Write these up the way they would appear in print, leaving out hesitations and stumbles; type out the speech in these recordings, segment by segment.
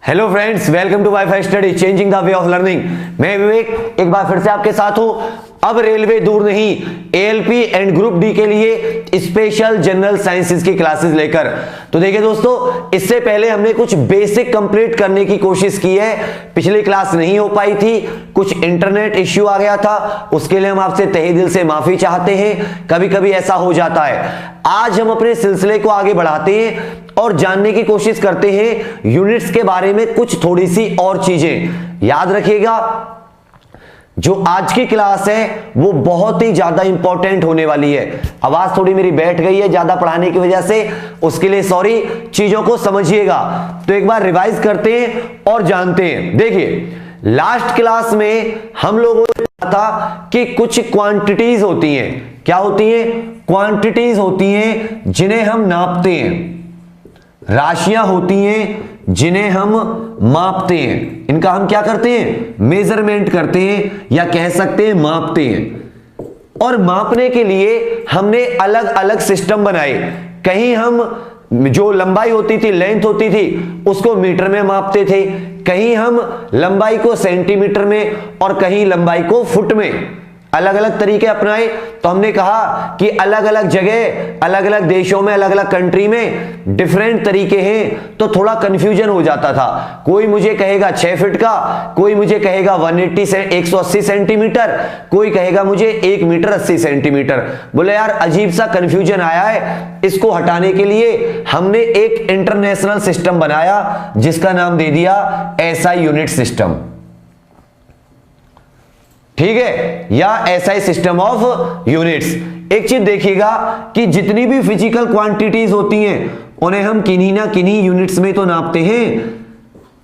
Hello friends, welcome to WiFi study changing the way of learning. मैं विवेक एक बार फिर से आपके साथ हूं। अब रेलवे दूर नहीं, एएलपी एंड ग्रुप डी के लिए स्पेशल जनरल साइंसेस की क्लासेस लेकर। तो देखिए दोस्तों, इससे पहले हमने कुछ बेसिक कंप्लीट करने की कोशिश की है। पिछली क्लास नहीं हो पाई थी, कुछ इंटरनेट इश्यू आ गया था, उसके लिए हम आपसे तहे दिल से माफी चाहते हैं। कभी कभी ऐसा हो जाता है। आज हम अपने सिलसिले को आगे बढ़ाते हैं और जानने की कोशिश करते हैं यूनिट्स के बारे में कुछ थोड़ी सी और चीजें। याद रखिएगा, जो आज की क्लास है वो बहुत ही ज्यादा इंपॉर्टेंट होने वाली है। आवाज थोड़ी मेरी बैठ गई है ज्यादा पढ़ाने की वजह से, उसके लिए सॉरी। चीजों को समझिएगा। तो एक बार रिवाइज करते हैं और जानते हैं। देखिए, लास्ट क्लास में हम लोगों ने कहा था कि कुछ क्वांटिटीज होती हैं। क्या होती हैं? क्वांटिटीज होती हैं जिन्हें हम नापते हैं। राशियां होती हैं जिन्हें हम मापते हैं। इनका हम क्या करते हैं? मेजरमेंट करते हैं, या कह सकते हैं मापते हैं। और मापने के लिए हमने अलग अलग सिस्टम बनाए। कहीं हम जो लंबाई होती थी, लेंथ होती थी, उसको मीटर में मापते थे। कहीं हम लंबाई को सेंटीमीटर में और कहीं लंबाई को फुट में। अलग अलग तरीके अपनाए। तो हमने कहा कि अलग अलग जगह, अलग अलग देशों में, अलग अलग कंट्री में डिफरेंट तरीके हैं, तो थोड़ा कंफ्यूजन हो जाता था। कोई मुझे कहेगा 6 फीट का, कोई मुझे कहेगा 180 सेंटीमीटर, कोई कहेगा मुझे 1 मीटर 80 सेंटीमीटर। बोले यार अजीब सा कंफ्यूजन आया है। इसको हटाने के लिए हमने एक इंटरनेशनल सिस्टम बनाया जिसका नाम दे दिया एसआई यूनिट सिस्टम। ठीक है, या एसआई सिस्टम ऑफ यूनिट्स। एक चीज देखिएगा कि जितनी भी फिजिकल क्वांटिटीज होती हैं उन्हें हम किन्हीं ना किन्हीं यूनिट्स में तो नापते हैं।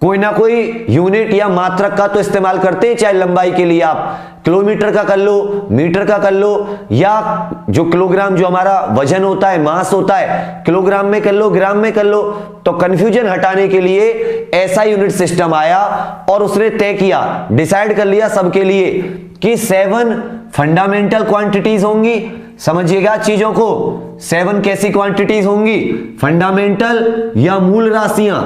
कोई ना कोई यूनिट या मात्रक का तो इस्तेमाल करते हैं। चाहे लंबाई के लिए आप किलोमीटर का कर लो, मीटर का कर लो, या जो किलोग्राम, जो हमारा वजन होता है, मास होता है, किलोग्राम में कर लो, ग्राम में कर लो। तो कंफ्यूजन हटाने के लिए ऐसा यूनिट सिस्टम आया और उसने तय किया, डिसाइड कर लिया सबके लिए कि 7 फंडामेंटल क्वांटिटीज होंगी। समझिएगा चीजों को, 7 कैसी क्वांटिटीज होंगी? फंडामेंटल या मूल राशियां।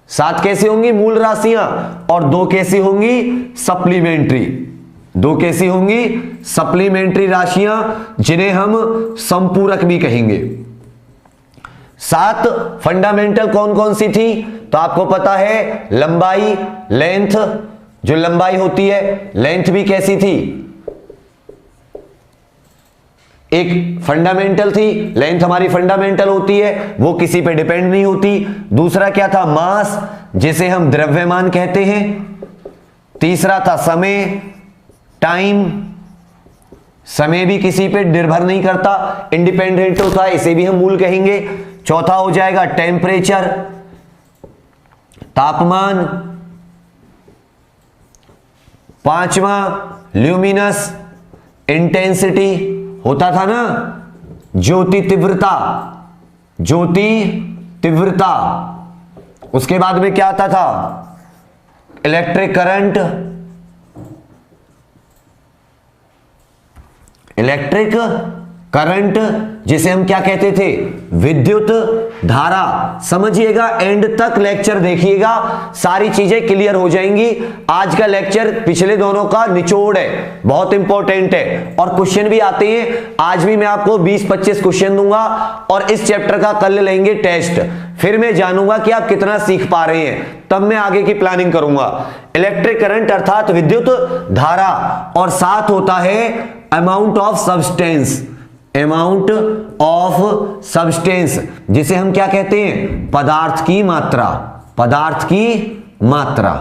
7 कैसी होंगी? मूल राशियां। और 2 कैसी होंगी? सप्लीमेंट्री। 2 कैसी होंगी? सप्लीमेंट्री राशियां, जिन्हें हम संपूरक भी कहेंगे। 7 फंडामेंटल कौन कौन सी थी? तो आपको पता है, लंबाई, लेंथ, जो लंबाई होती है, लेंथ भी कैसी थी? एक फंडामेंटल थी, लेंथ हमारी फंडामेंटल होती है, वो किसी पे डिपेंड नहीं होती। दूसरा क्या था? मास, जिसे हम द्रव्यमान कहते हैं। तीसरा था समय, टाइम। समय भी किसी पे निर्भर नहीं करता, इंडिपेंडेंट होता है, इसे भी हम मूल कहेंगे। चौथा हो जाएगा टेम्परेचर, तापमान। पांचवा ल्यूमिनस, इंटेंसिटी होता था ना, ज्योति तीव्रता, ज्योति तीव्रता। उसके बाद में क्या आता था? इलेक्ट्रिक करंट, इलेक्ट्रिक करंट, जिसे हम क्या कहते थे? विद्युत धारा। समझिएगा, एंड तक लेक्चर देखिएगा, सारी चीजें क्लियर हो जाएंगी। आज का लेक्चर पिछले दोनों का निचोड़ है, बहुत इंपॉर्टेंट है। और क्वेश्चन भी आते हैं। आज भी मैं आपको 20-25 क्वेश्चन दूंगा और इस चैप्टर का कल लेंगे टेस्ट। फिर मैं जानूंगा कि आप कितना सीख पा रहे हैं, तब मैं आगे की प्लानिंग करूंगा। इलेक्ट्रिक करंट अर्थात विद्युत धारा। और 7 होता है amount of substance, amount of substance, जिसे हम क्या कहते हैं? पदार्थ की मात्रा, पदार्थ की मात्रा।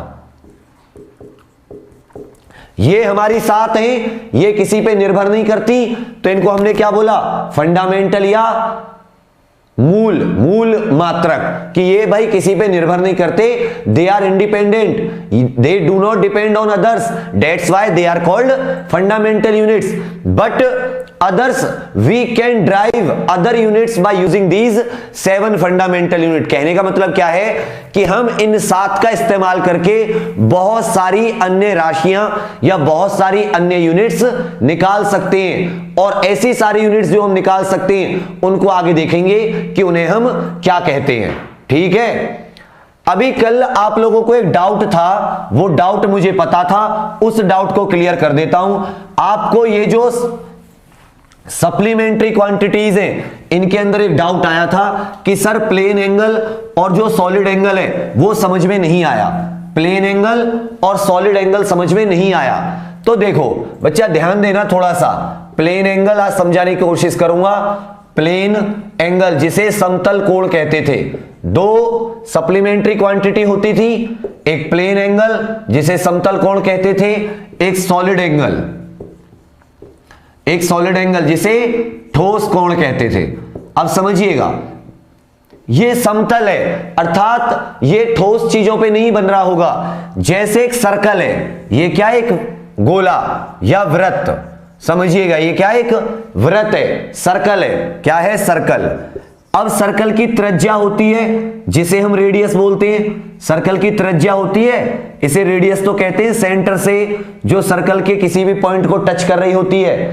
ये हमारी 7 हैं, ये किसी पे निर्भर नहीं करती, तो इनको हमने क्या बोला? फंडामेंटल या मूल मात्रक। कि ये भाई किसी पे निर्भर नहीं करते, they are independent, they do not depend on others, that's why they are called fundamental units. But others we can derive other units by using these 7 fundamental unit. कहने का मतलब क्या है कि हम इन 7 का इस्तेमाल करके बहुत सारी अन्य राशियां या बहुत सारी अन्य यूनिट्स निकाल सकते हैं। और ऐसी सारी यूनिट्स जो हम निकाल सकते हैं उनको आगे देखेंगे कि उन्हें हम क्या कहते हैं। ठीक है, अभी कल आप लोगों को एक डाउट था, वो डाउट मुझे पता था, उस डाउट को क्लियर कर देता हूं। आपको ये जो सप्लीमेंट्री क्वांटिटीज हैं, इनके अंदर एक डाउट आया था कि सर प्लेन एंगल और जो सॉलिड एंगल है वो समझ में नहीं आया, प्लेन एंगल और सॉलिड एंगल समझ में नहीं आया। तो देखो बच्चा ध्यान देना थोड़ा सा, प्लेन एंगल आज समझाने की कोशिश करूंगा। प्लेन एंगल जिसे समतल कोण कहते थे, दो सप्लीमेंट्री क्वांटिटी होती थी, एक प्लेन एंगल जिसे समतल कोण कहते थे, एक सॉलिड एंगल, एक सॉलिड एंगल जिसे ठोस कोण कहते थे। अब समझिएगा, ये समतल है अर्थात ये ठोस चीजों पे नहीं बन रहा होगा। जैसे एक सर्कल है, ये क्या एक गोला या वृत्त, समझिएगा ये क्या एक वृत्त है, सर्कल है, क्या है सर्कल। अब सर्कल की त्रिज्या होती है जिसे हम रेडियस बोलते हैं, सर्कल की त्रिज्या होती है, इसे रेडियस तो कहते हैं, सेंटर से जो सर्कल के किसी भी पॉइंट को टच कर रही होती है।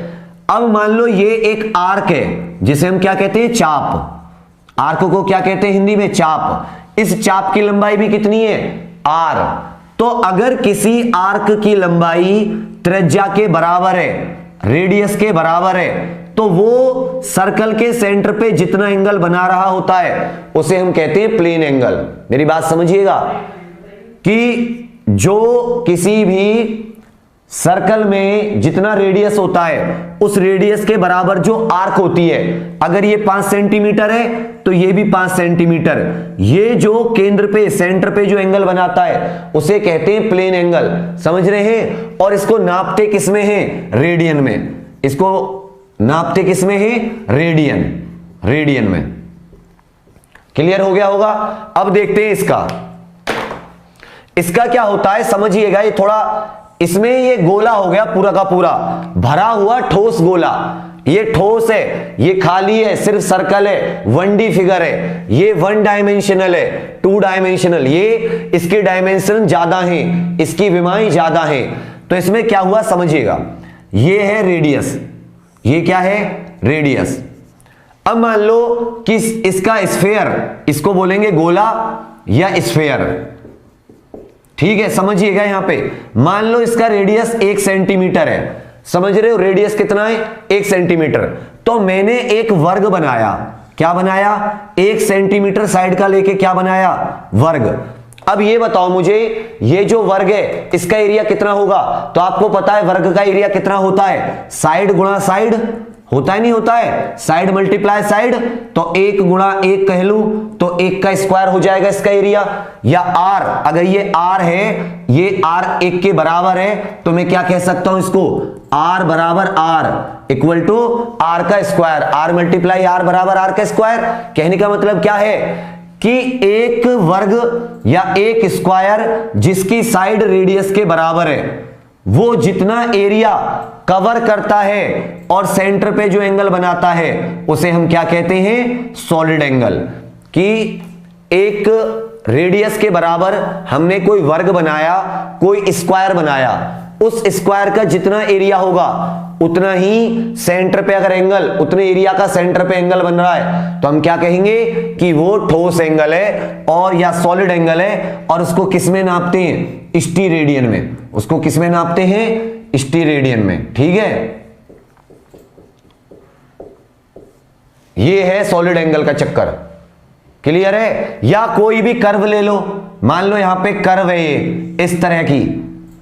अब मान लो ये एक आर्क है जिसे हम क्या कहते हैं, चाप। आर्क को क्या कहते हैं हिंदी में, चाप। इस चाप की लंबाई भी कितनी है, आर। तो अगर किसी आर्क की लंबाई त्रिज्या के बराबर है, रेडियस के बराबर है, तो वो सर्कल के सेंटर पे जितना एंगल बना रहा होता है उसे हम कहते हैं प्लेन एंगल। मेरी बात समझिएगा कि जो किसी भी सर्कल में जितना रेडियस होता है उस रेडियस के बराबर जो आर्क होती है, अगर ये 5 सेंटीमीटर है तो ये भी 5 सेंटीमीटर, ये जो केंद्र पे सेंटर पे जो एंगल बनाता है उसे कहते हैं प्लेन एंगल। समझ रहे हैं? और इसको नापते किस में है, रेडियन में। इसको नापते किस में है, रेडियन, रेडियन में। क्लियर हो गया होगा। अब देखते हैं इसका, इसका क्या होता है समझिएगा। ये थोड़ा, इसमें ये गोला हो गया पूरा का पूरा भरा हुआ ठोस गोला, ये ठोस है, ये खाली है, सिर्फ सर्कल है, 1D फिगर है। ये 1 डायमेंशनल है, 2 डायमेंशनल, ये इसके डायमेंशन ज्यादा हैं, इसकी विमाएं ज्यादा हैं। तो इसमें क्या हुआ समझिएगा, ये है रेडियस, ये क्या है, रेडियस। अब मान लो कि इसका स्फेयर, इसको बोलेंगे गोला या स्फेयर, ठीक है। समझिएगा यहां पे मान लो इसका रेडियस 1 सेंटीमीटर है, समझ रहे हो, रेडियस कितना है, 1 सेंटीमीटर। तो मैंने एक वर्ग बनाया, क्या बनाया, 1 सेंटीमीटर साइड का लेके क्या बनाया, वर्ग। अब ये बताओ मुझे, ये जो वर्ग है इसका एरिया कितना होगा। तो आपको पता है वर्ग का एरिया कितना होता है, साइड गुणा साइड, होता है नहीं होता है, साइड मल्टीप्लाई साइड। तो 1 गुणा 1 कह लूं तो 1 का स्क्वायर हो जाएगा इसका एरिया। या आर, अगर ये आर है, ये आर 1 के बराबर है, तो मैं क्या कह सकता हूं इसको, आर बराबर आर इक्वल टू आर का स्क्वायर, आर मल्टीप्लाई आर बराबर आर का स्क्वायर। कहने का मतलब क्या है कि एक वर्ग या एक स्क्वायर जिसकी साइड रेडियस के बराबर है, वो जितना एरिया कवर करता है और सेंटर पे जो एंगल बनाता है उसे हम क्या कहते हैं, सॉलिड एंगल। कि एक रेडियस के बराबर हमने कोई वर्ग बनाया, कोई स्क्वायर बनाया, उस स्क्वायर का जितना एरिया होगा उतना ही सेंटर पे अगर एंगल, उतने एरिया का सेंटर पे एंगल बन रहा है, तो हम क्या कहेंगे कि वो ठोस एंगल है और या सॉलिड एंगल है। और उसको किस में नापते हैं, स्टीरेडियन में। उसको किस में नापते हैं, स्टीरेडियन में, ठीक है। ये है सॉलिड एंगल का चक्कर, क्लियर है। या कोई भी कर्व ले लो, मान लो यहां पे कर्व है ये इस तरह की,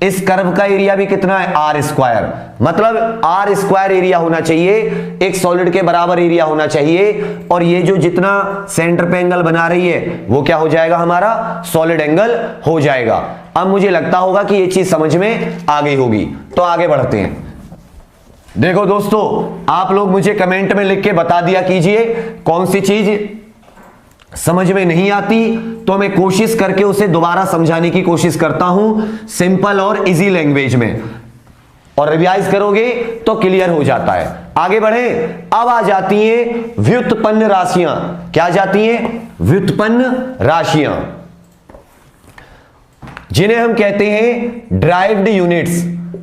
इस कर्व का एरिया भी कितना है, आर स्क्वायर। मतलब आर स्क्वायर एरिया होना चाहिए, एक सॉलिड के बराबर एरिया होना चाहिए। और ये जो जितना सेंटर पे एंगल बना रही है वो क्या हो जाएगा, हमारा सॉलिड एंगल हो जाएगा। अब मुझे लगता होगा कि ये चीज समझ में आ गई होगी, तो आगे बढ़ते हैं। देखो दोस्तों, आप लोग मुझे कमेंट में लिख के बता दिया कीजिए कौन सी चीज समझ में नहीं आती, तो मैं कोशिश करके उसे दोबारा समझाने की कोशिश करता हूं सिंपल और इजी लैंग्वेज में, और रिवाइज करोगे तो क्लियर हो जाता है। आगे बढ़े। अब आ जाती हैं व्युत्पन्न राशियां। क्या आ जाती हैं, व्युत्पन्न राशियां, जिन्हें हम कहते हैं ड्राइव्ड यूनिट्स।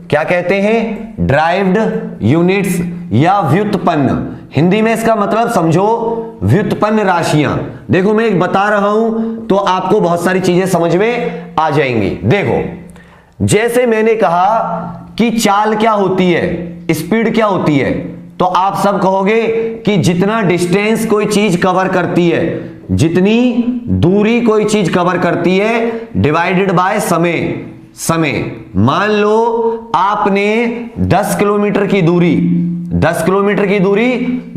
क्या कहते हैं, ड्राइव्ड यूनिट्स या व्युत्पन्न। हिंदी में इसका मतलब समझो व्युत्पन्न राशियां। देखो मैं एक बता रहा हूं तो आपको बहुत सारी चीजें समझ में आ जाएंगी। देखो जैसे मैंने कहा कि चाल क्या होती है, स्पीड क्या होती है, तो आप सब कहोगे कि जितना डिस्टेंस कोई चीज कवर करती है, जितनी दूरी कोई चीज कवर करती है डिवाइडेड बाय समय। मान लो आपने 10 किलोमीटर की दूरी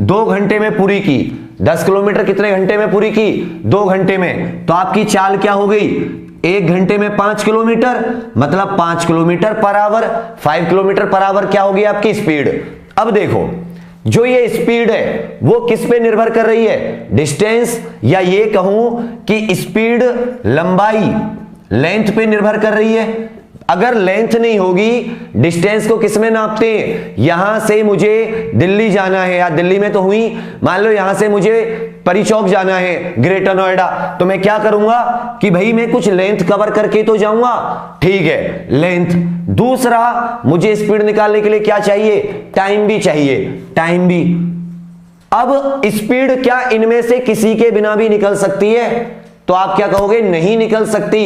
2 घंटे में पूरी की। 10 किलोमीटर कितने घंटे में पूरी की, 2 घंटे में। तो आपकी चाल क्या हो गई, 1 घंटे में 5 किलोमीटर, मतलब 5 kilometre per hour. 5 kilometre per hour क्या होगी आपकी स्पीड। अब देखो जो ये स्पीड है वो किस पे निर्भर कर रही है, डिस्टेंस, या ये कहूं कि स्पीड लंबाई, लेंथ पे निर्भर कर रही है। अगर लेंथ नहीं होगी, डिस्टेंस को किस में नापते हैं, यहां से मुझे दिल्ली जाना है, या दिल्ली में तो हुई, मान लो यहां से मुझे परी चौक जाना है, ग्रेटर नोएडा, तो मैं क्या करूंगा कि भाई मैं कुछ लेंथ कवर करके तो जाऊंगा, ठीक है, लेंथ। दूसरा मुझे स्पीड निकालने के लिए क्या चाहिए, टाइम भी चाहिए, टाइम भी। अब स्पीड क्या इनमें से किसी के बिना भी निकल सकती है, तो आप क्या कहोगे, नहीं निकल सकती।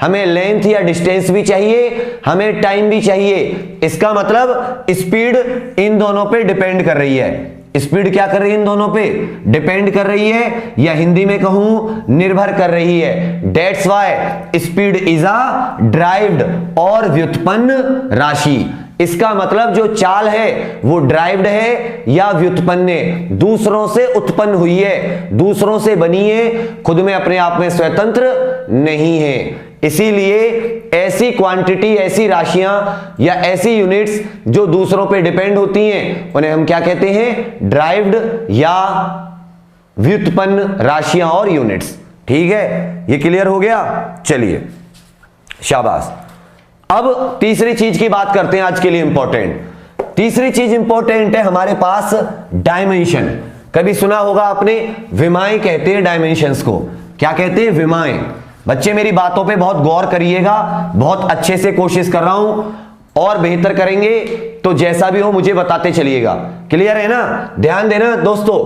हमें लेंथ या डिस्टेंस भी चाहिए, हमें टाइम भी चाहिए। इसका मतलब स्पीड इन दोनों पे डिपेंड कर रही है। स्पीड क्या कर रही है, इन दोनों पे डिपेंड कर रही है, या हिंदी में कहूं निर्भर कर रही है। That's why speed is a derived और व्युत्पन्न राशि। इसका मतलब जो चाल है वो ड्राइव्ड है या व्युत्पन्न है, दूसरों से उत्पन्न हुई है, दूसरों से बनी है, खुद में अपने आप में स्वतंत्र नहीं है। इसीलिए ऐसी क्वांटिटी, ऐसी राशियां या ऐसी यूनिट्स जो दूसरों पे डिपेंड होती हैं उन्हें हम क्या कहते हैं, ड्राइव्ड या व्युत्पन्न राशियां और यूनिट्स। ठीक है, ये क्लियर हो गया। चलिए शाबाश। अब तीसरी चीज की बात करते हैं आज के लिए इंपॉर्टेंट। तीसरी चीज इंपॉर्टेंट है हमारे पास डायमेंशन। कभी सुना होगा आपने, विमाएं कहते हैं डायमेंशंस को। क्या कहते हैं, विमाएं। बच्चे मेरी बातों पे बहुत गौर करिएगा, बहुत अच्छे से कोशिश कर रहा हूं और बेहतर करेंगे, तो जैसा भी हो मुझे बताते चलिएगा। क्लियर है ना, ध्यान देना दोस्तों।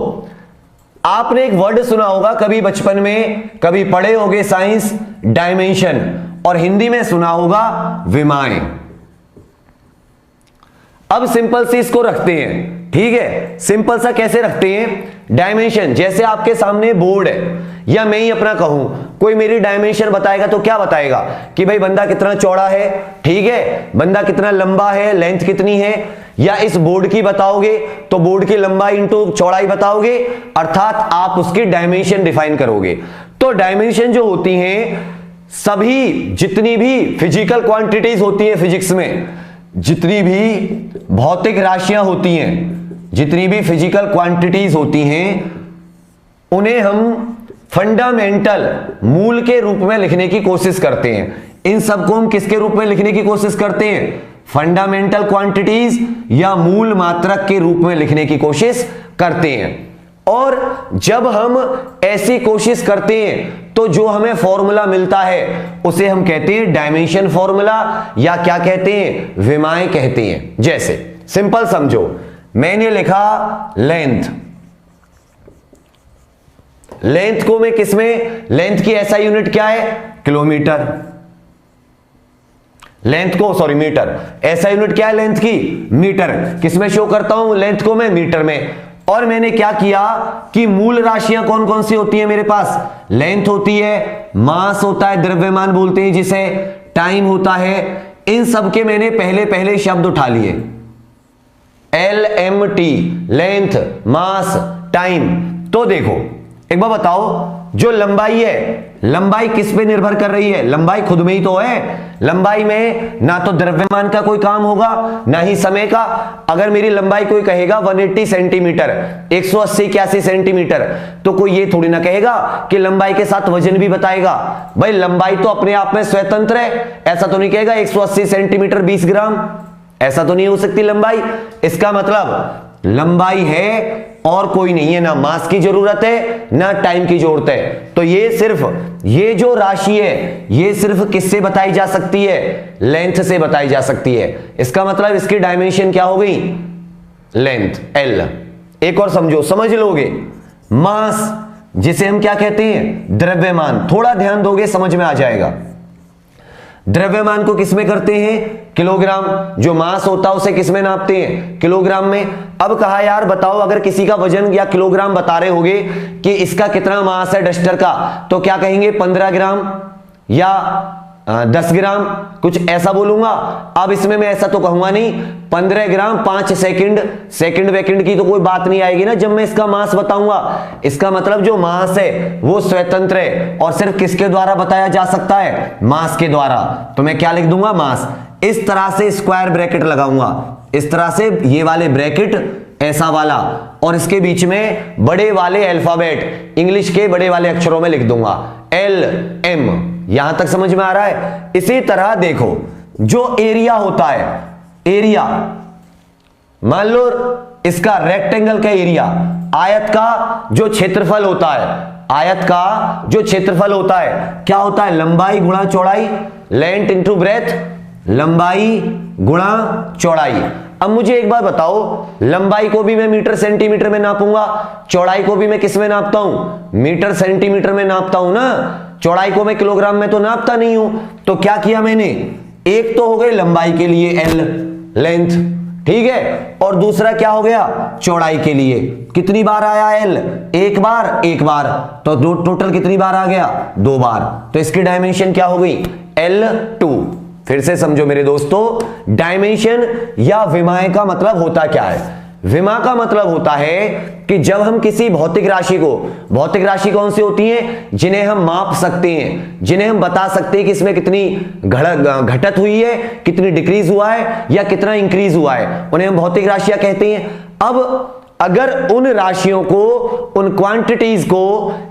आपने एक वर्ड सुना होगा कभी बचपन में, कभी पढ़े होंगे साइंस, डायमेंशन, और हिंदी में सुना होगा विमाएं। अब सिंपल सी इसको रखते हैं, ठीक है। सिंपल सा कैसे रखते हैं, डायमेंशन। जैसे आपके सामने बोर्ड है, या मैं ही अपना कहूं, कोई मेरी डायमेंशन बताएगा तो क्या बताएगा कि भाई बंदा कितना चौड़ा है, ठीक है, बंदा कितना लंबा है, लेंथ कितनी है। या इस बोर्ड की बताओगे तो बोर्ड की लंबाई इंटू चौड़ाई बताओगे, अर्थात आप उसकी डायमेंशन डिफाइन करोगे। तो डायमेंशन जो होती हैं, सभी जितनी भी फिजिकल क्वांटिटीज होती है फिजिक्स में, जितनी भी भौतिक राशियां होती हैं, जितनी भी फिजिकल क्वांटिटीज होती हैं, उन्हें हम फंडामेंटल, मूल के रूप में लिखने की कोशिश करते हैं। इन सबको हम किसके रूप में लिखने की कोशिश करते हैं, फंडामेंटल क्वांटिटीज या मूल मात्रक के रूप में लिखने की कोशिश करते हैं। और जब हम ऐसी कोशिश करते हैं तो जो हमें फॉर्मूला मिलता है उसे हम कहते हैं डायमेंशन फॉर्मूला, या क्या कहते हैं, विमाएं कहते हैं। जैसे सिंपल समझो, मैंने लिखा लेंथ। लेंथ को मैं किसमें, लेंथ की ऐसा यूनिट क्या है, किलोमीटर। लेंथ को, सॉरी मीटर, ऐसा यूनिट क्या है लेंथ की, मीटर। किसमें शो करता हूं लेंथ को, मैं मीटर में। और मैंने क्या किया कि मूल राशियां कौन कौन सी होती है मेरे पास, लेंथ होती है, मास होता है, द्रव्यमान बोलते हैं जिसे, टाइम होता है। इन सब के मैंने पहले पहले शब्द उठा लिए, LMT, लेंथ, मास, टाइम। तो देखो एक बार बताओ, जो लंबाई है, लंबाई किस पे निर्भर कर रही है, लंबाई खुद में ही तो है। लंबाई में ना तो द्रव्यमान का कोई काम होगा, ना ही समय का। अगर मेरी लंबाई कोई कहेगा 180 सेंटीमीटर, 180-81 सेंटीमीटर, तो कोई ये थोड़ी ना कहेगा कि लंबाई के साथ वजन भी बताएगा। भाई लंबाई तो अपने आप में स्वतंत्र है, ऐसा तो नहीं कहेगा 180 सेंटीमीटर 20 ग्राम, ऐसा तो नहीं हो सकती लंबाई। इसका मतलब लंबाई है और कोई नहीं है, ना मास की जरूरत है ना टाइम की जरूरत है। तो ये जो राशि है ये सिर्फ किससे बताई जा सकती है? लेंथ से बताई जा सकती है। इसका मतलब इसकी डायमेंशन क्या हो गई? Length, L. एक और समझ लोगे, मास जिसे हम क्या कहते हैं? द्रव्यमान। थोड़ा ध्यान दोगे समझ में आ जाएगा। द्रव्यमान को किसमें करते हैं? किलोग्राम। जो मास होता है उसे किसमें नापते हैं? किलोग्राम में। अब कहा यार बताओ, अगर किसी का वजन या किलोग्राम बता रहे होगे कि इसका कितना मास है डस्टर का, तो क्या कहेंगे? 15 ग्राम या 10 ग्राम, कुछ ऐसा बोलूंगा। अब इसमें मैं ऐसा तो कहूंगा नहीं 15 ग्राम 5 सेकंड वेकंड की तो कोई बात नहीं आएगी ना जब मैं इसका मास बताऊंगा। इसका मतलब जो मास है वो स्वतंत्र है और सिर्फ किसके द्वारा बताया जा सकता है? मास के द्वारा। तो मैं क्या लिख दूंगा? मास। इस तरह से स्क्वायर ब्रैकेट लगाऊंगा, इस तरह से ये वाले ब्रैकेट ऐसा वाला, और इसके बीच में बड़े वाले अल्फाबेट इंग्लिश के बड़े वाले अक्षरों में लिख दूंगा LM। यहां तक समझ में आ रहा है? इसी तरह देखो, जो एरिया होता है, एरिया मान लो इसका रेक्टेंगल का एरिया, आयत का जो क्षेत्रफल होता है, आयत का जो क्षेत्रफल होता है क्या होता है? लंबाई गुणा चौड़ाई, लेंथ इंटू ब्रेथ, लंबाई गुणा चौड़ाई। अब मुझे एक बात बताओ, लंबाई को भी मैं मीटर सेंटीमीटर में नापूंगा, चौड़ाई को भी मैं किस में नापता हूं? मीटर सेंटीमीटर में नापता हूं ना। चौड़ाई को मैं किलोग्राम में तो नापता नहीं हूं। तो क्या किया मैंने? एक तो हो गई लंबाई के लिए L, लेंथ, ठीक है, और दूसरा क्या हो गया? चौड़ाई के लिए। कितनी बार आया L? एक बार, तो टोटल कितनी बार आ गया? 2 बार। तो इसकी डायमेंशन क्या हो गई? L2। फिर से समझो मेरे दोस्तों, डायमेंशन या विमाएं का मतलब होता क्या है? विमा का मतलब होता है कि जब हम किसी भौतिक राशि कौन सी होती है? जिन्हें हम माप सकते हैं, जिन्हें हम बता सकते हैं कि इसमें कितनी घटत हुई है, कितनी डिक्रीज हुआ है या कितना इंक्रीज हुआ है, उन्हें हम भौतिक राशियां कहते हैं। अब अगर उन राशियों को, उन क्वांटिटीज को,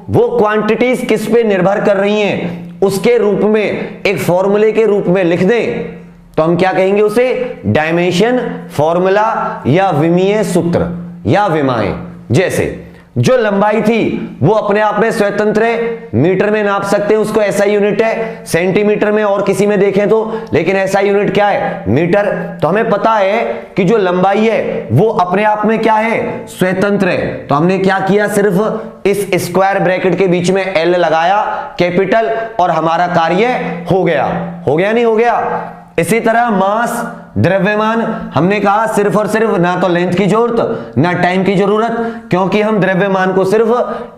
वो क्वांटिटीज किस पे निर्भर कर रही हैं उसके रूप में, एक फॉर्मूले के रूप में लिख दें, तो हम क्या कहेंगे उसे? डायमेंशन फॉर्मूला या विमीय सूत्र या विमाएं। जैसे जो लंबाई थी वो अपने आप में स्वतंत्र है, मीटर में नाप सकते हैं, उसको ऐसा यूनिट है, सेंटीमीटर में और किसी में देखें तो, लेकिन ऐसा यूनिट क्या है? मीटर। तो हमें पता है कि जो लंबाई है वो अपने आप में क्या है? स्वतंत्र है। तो हमने क्या किया? सिर्फ इस स्क्वायर ब्रैकेट के बीच में L लगाया कैपिटल, और हमारा कार्य हो गया नहीं हो गया? इसी तरह मास, द्रव्यमान, हमने कहा सिर्फ और सिर्फ ना तो लेंथ की जरूरत ना टाइम की जरूरत, क्योंकि हम द्रव्यमान को सिर्फ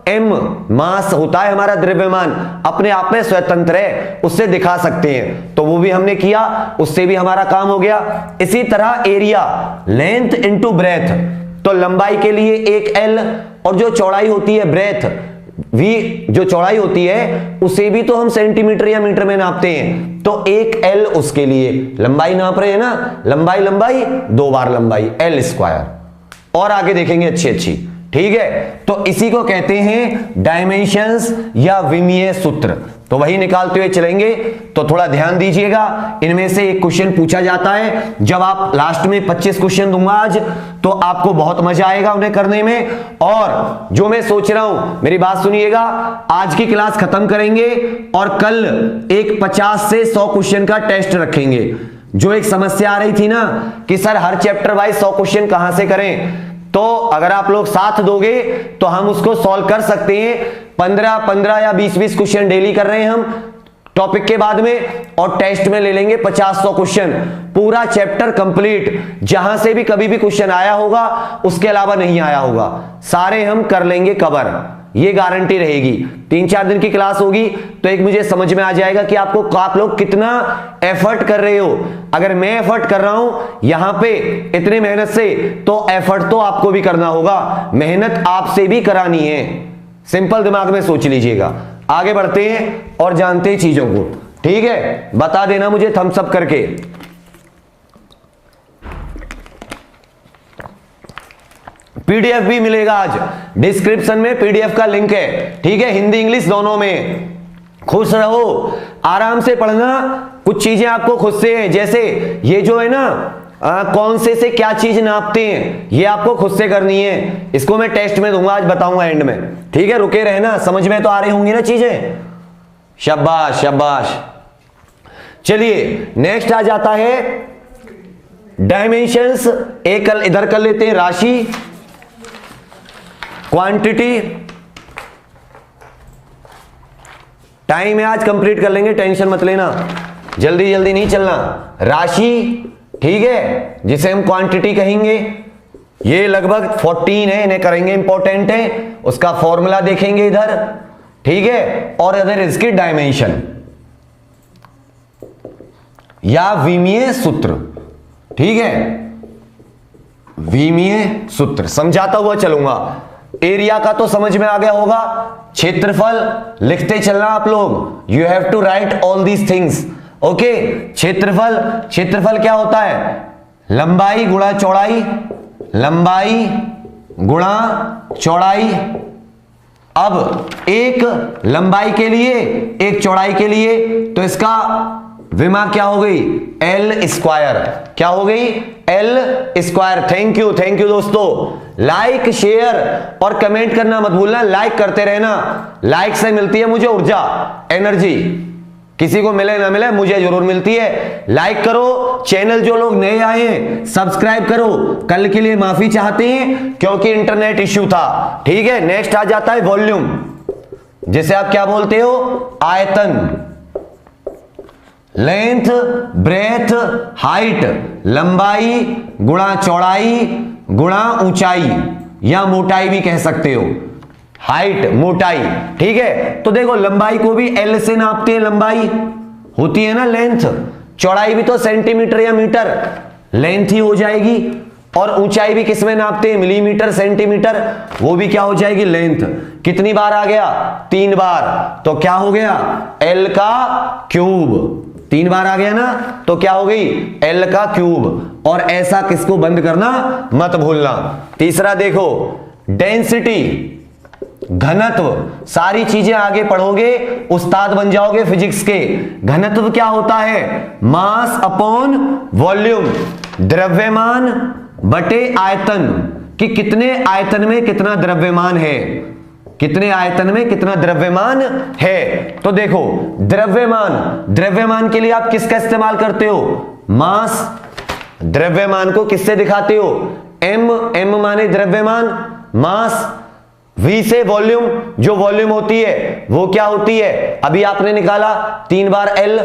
m मास होता है हमारा द्रव्यमान, अपने आप में स्वतंत्र है, उससे दिखा सकते हैं। तो वो भी हमने किया, उससे भी हमारा काम हो गया। इसी तरह एरिया, लेंथ इंटू ब्रेथ, तो लंबाई के लिए एक L, और जो चौड़ाई होती है ब्रेथ V, जो चौड़ाई होती है उसे भी तो हम सेंटीमीटर या मीटर में नापते हैं, तो एक L उसके लिए लंबाई नाप रहे हैं ना, लंबाई 2 बार लंबाई L स्क्वायर। और आगे देखेंगे अच्छी, ठीक है। तो इसी को कहते हैं डायमेंशंस या विमीय सूत्र। तो वही निकालते हुए चलेंगे। तो थोड़ा ध्यान दीजिएगा, इनमें से एक क्वेश्चन पूछा जाता है। जब आप लास्ट में 25 क्वेश्चन दूंगा आज, तो आपको बहुत मजा आएगा उन्हें करने में। और जो मैं सोच रहा हूं, मेरी बात सुनिएगा, आज की क्लास खत्म करेंगे और कल एक 50 से 100 क्वेश्चन का टेस्ट रखेंगे। जो एक समस्या आ रही थी ना कि सर हर चैप्टर वाइज 100 क्वेश्चन कहां से करें, तो अगर आप लोग साथ दोगे तो हम उसको सॉल्व कर सकते हैं। 15 या 20 क्वेश्चन डेली कर रहे हैं हम टॉपिक के बाद में, और टेस्ट में ले लेंगे 50-100 क्वेश्चन, पूरा चैप्टर कंप्लीट। जहां से भी कभी भी क्वेश्चन आया होगा, उसके अलावा नहीं आया होगा, सारे हम कर लेंगे कवर, ये गारंटी रहेगी। 3-4 दिन की क्लास होगी तो एक मुझे समझ में आ जाएगा कि आप लोग कितना एफर्ट कर रहे हो। अगर मैं एफर्ट कर रहा हूं यहां पे इतनी मेहनत से, तो एफर्ट तो आपको भी करना होगा, मेहनत आपसे भी करानी है। सिंपल दिमाग में सोच लीजिएगा। आगे बढ़ते हैं और जानते हैं चीजों को, ठीक है। बता देना मुझे थम्स अप करके। पीडीएफ भी मिलेगा आज, डिस्क्रिप्शन में पीडीएफ का लिंक है, ठीक है, हिंदी इंग्लिश दोनों में। खुश रहो, आराम से पढ़ना, कुछ चीजें आपको खुद से हैं, जैसे ये जो है ना कौन से क्या चीज नापते हैं, ये आपको खुद से करनी है। इसको मैं टेस्ट में दूंगा, आज बताऊंगा एंड में, ठीक है। रुके रहना, समझ में तो आ रही होंगी ना चीजें। शाबाश शाबाश। चलिए नेक्स्ट आ जाता है डायमेंशंस। एक इधर कर लेते हैं, राशि, क्वांटिटी। टाइम है आज, कंप्लीट कर लेंगे, टेंशन मत लेना, जल्दी जल्दी नहीं चलना। राशि, ठीक है, जिसे हम क्वांटिटी कहेंगे। ये लगभग 14 है, इन्हें करेंगे, इंपॉर्टेंट है। उसका फॉर्मूला देखेंगे इधर, ठीक है। और इधर इसकी डायमेंशन या विमीय सूत्र, ठीक है, विमीय सूत्र समझाता हुआ चलूंगा। एरिया का तो समझ में आ गया होगा, क्षेत्रफल लिखते चलना आप लोग, you have to write all these things, okay. क्षेत्रफल, क्षेत्रफल क्या होता है, लंबाई गुणा चौड़ाई, लंबाई गुणा चौड़ाई। अब एक लंबाई के लिए एक चौड़ाई के लिए, तो इसका विमा क्या हो गई, एल स्क्वायर। क्या हो गई, एल स्क्वायर। थैंक यू दोस्तों। लाइक, शेयर और कमेंट करना मत भूलना, लाइक करते रहना, लाइक से मिलती है मुझे ऊर्जा, एनर्जी। किसी को मिले ना मिले, मुझे जरूर मिलती है। लाइक करो, चैनल जो लोग नए आए हैं सब्सक्राइब करो। कल के लिए माफी चाहते हैं क्योंकि इंटरनेट इश्यू था, ठीक है। नेक्स्ट आ जाता है वॉल्यूम, जिसे आप क्या बोलते हो, आयतन। लेंथ, ब्रेथ, हाइट, लंबाई गुणा चौड़ाई गुणा ऊंचाई, या मोटाई भी कह सकते हो, हाइट मोटाई, ठीक है। तो देखो लंबाई को भी एल से नापते हैं, लंबाई होती है ना लेंथ, चौड़ाई भी तो सेंटीमीटर या मीटर, लेंथ ही हो जाएगी। और ऊंचाई भी किस में नापते हैं, मिलीमीटर, सेंटीमीटर, वो भी क्या हो जाएगी, लेंथ। कितनी बार आ गया, 3 बार, तो क्या हो गया, एल का क्यूब। 3 बार आ गया ना, तो क्या हो गई, एल का क्यूब। और ऐसा किसको बंद करना मत भूलना। तीसरा देखो, डेंसिटी, घनत्व। सारी चीजें आगे पढ़ोगे, उस्ताद बन जाओगे फिजिक्स के। घनत्व क्या होता है, मास अपॉन वॉल्यूम, द्रव्यमान बटे आयतन, कि कितने आयतन में कितना द्रव्यमान है, कितने आयतन में कितना द्रव्यमान है। तो देखो द्रव्यमान, द्रव्यमान के लिए आप किसका इस्तेमाल करते हो, मास। द्रव्यमान को किससे दिखाते हो, एम, एम माने द्रव्यमान, मास। V से वॉल्यूम, जो वॉल्यूम होती है वो क्या होती है, अभी आपने निकाला 3 बार L।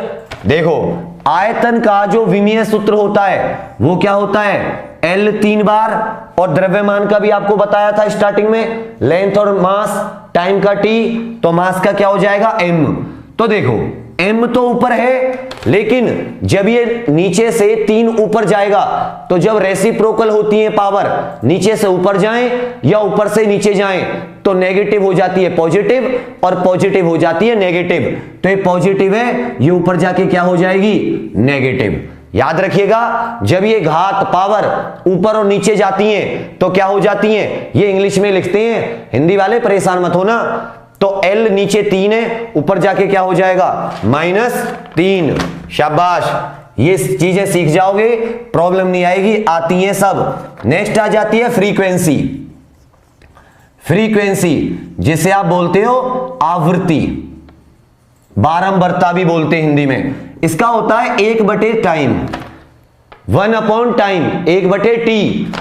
देखो आयतन का जो विमीय सूत्र होता है वो क्या होता है, L 3 बार। और द्रव्यमान का भी आपको बताया था स्टार्टिंग में, लेंथ और मास, टाइम का T, तो मास का क्या हो जाएगा M। तो देखो M तो ऊपर है, लेकिन जब ये नीचे से 3 ऊपर जाएगा, तो जब रेसिप्रोकल होती है पावर, नीचे से ऊपर जाएं या ऊपर से नीचे जाएं, तो नेगेटिव हो जाती है पॉजिटिव और पॉजिटिव हो जाती है नेगेटिव। तो ये पॉजिटिव है, ये ऊपर जाके क्या हो जाएगी, नेगेटिव। याद रखिएगा, जब ये घात पावर ऊपर और नीचे जाती हैं तो क्या हो जाती हैं, ये इंग्लिश में लिखते हैं, हिंदी वाले परेशान मत होना। तो L नीचे 3 है, ऊपर जाके क्या हो जाएगा, -3। शाबाश, ये चीजें सीख जाओगे, प्रॉब्लम नहीं आएगी, आती हैं सब। नेक्स्ट आ जाती है फ्रीक्वेंसी। फ्रीक्वेंसी जिसे आप बोलते हो आवृत्ति, बारंबारता भी बोलते हैं हिंदी में। इसका होता है 1/टाइम, 1/टाइम, 1/T।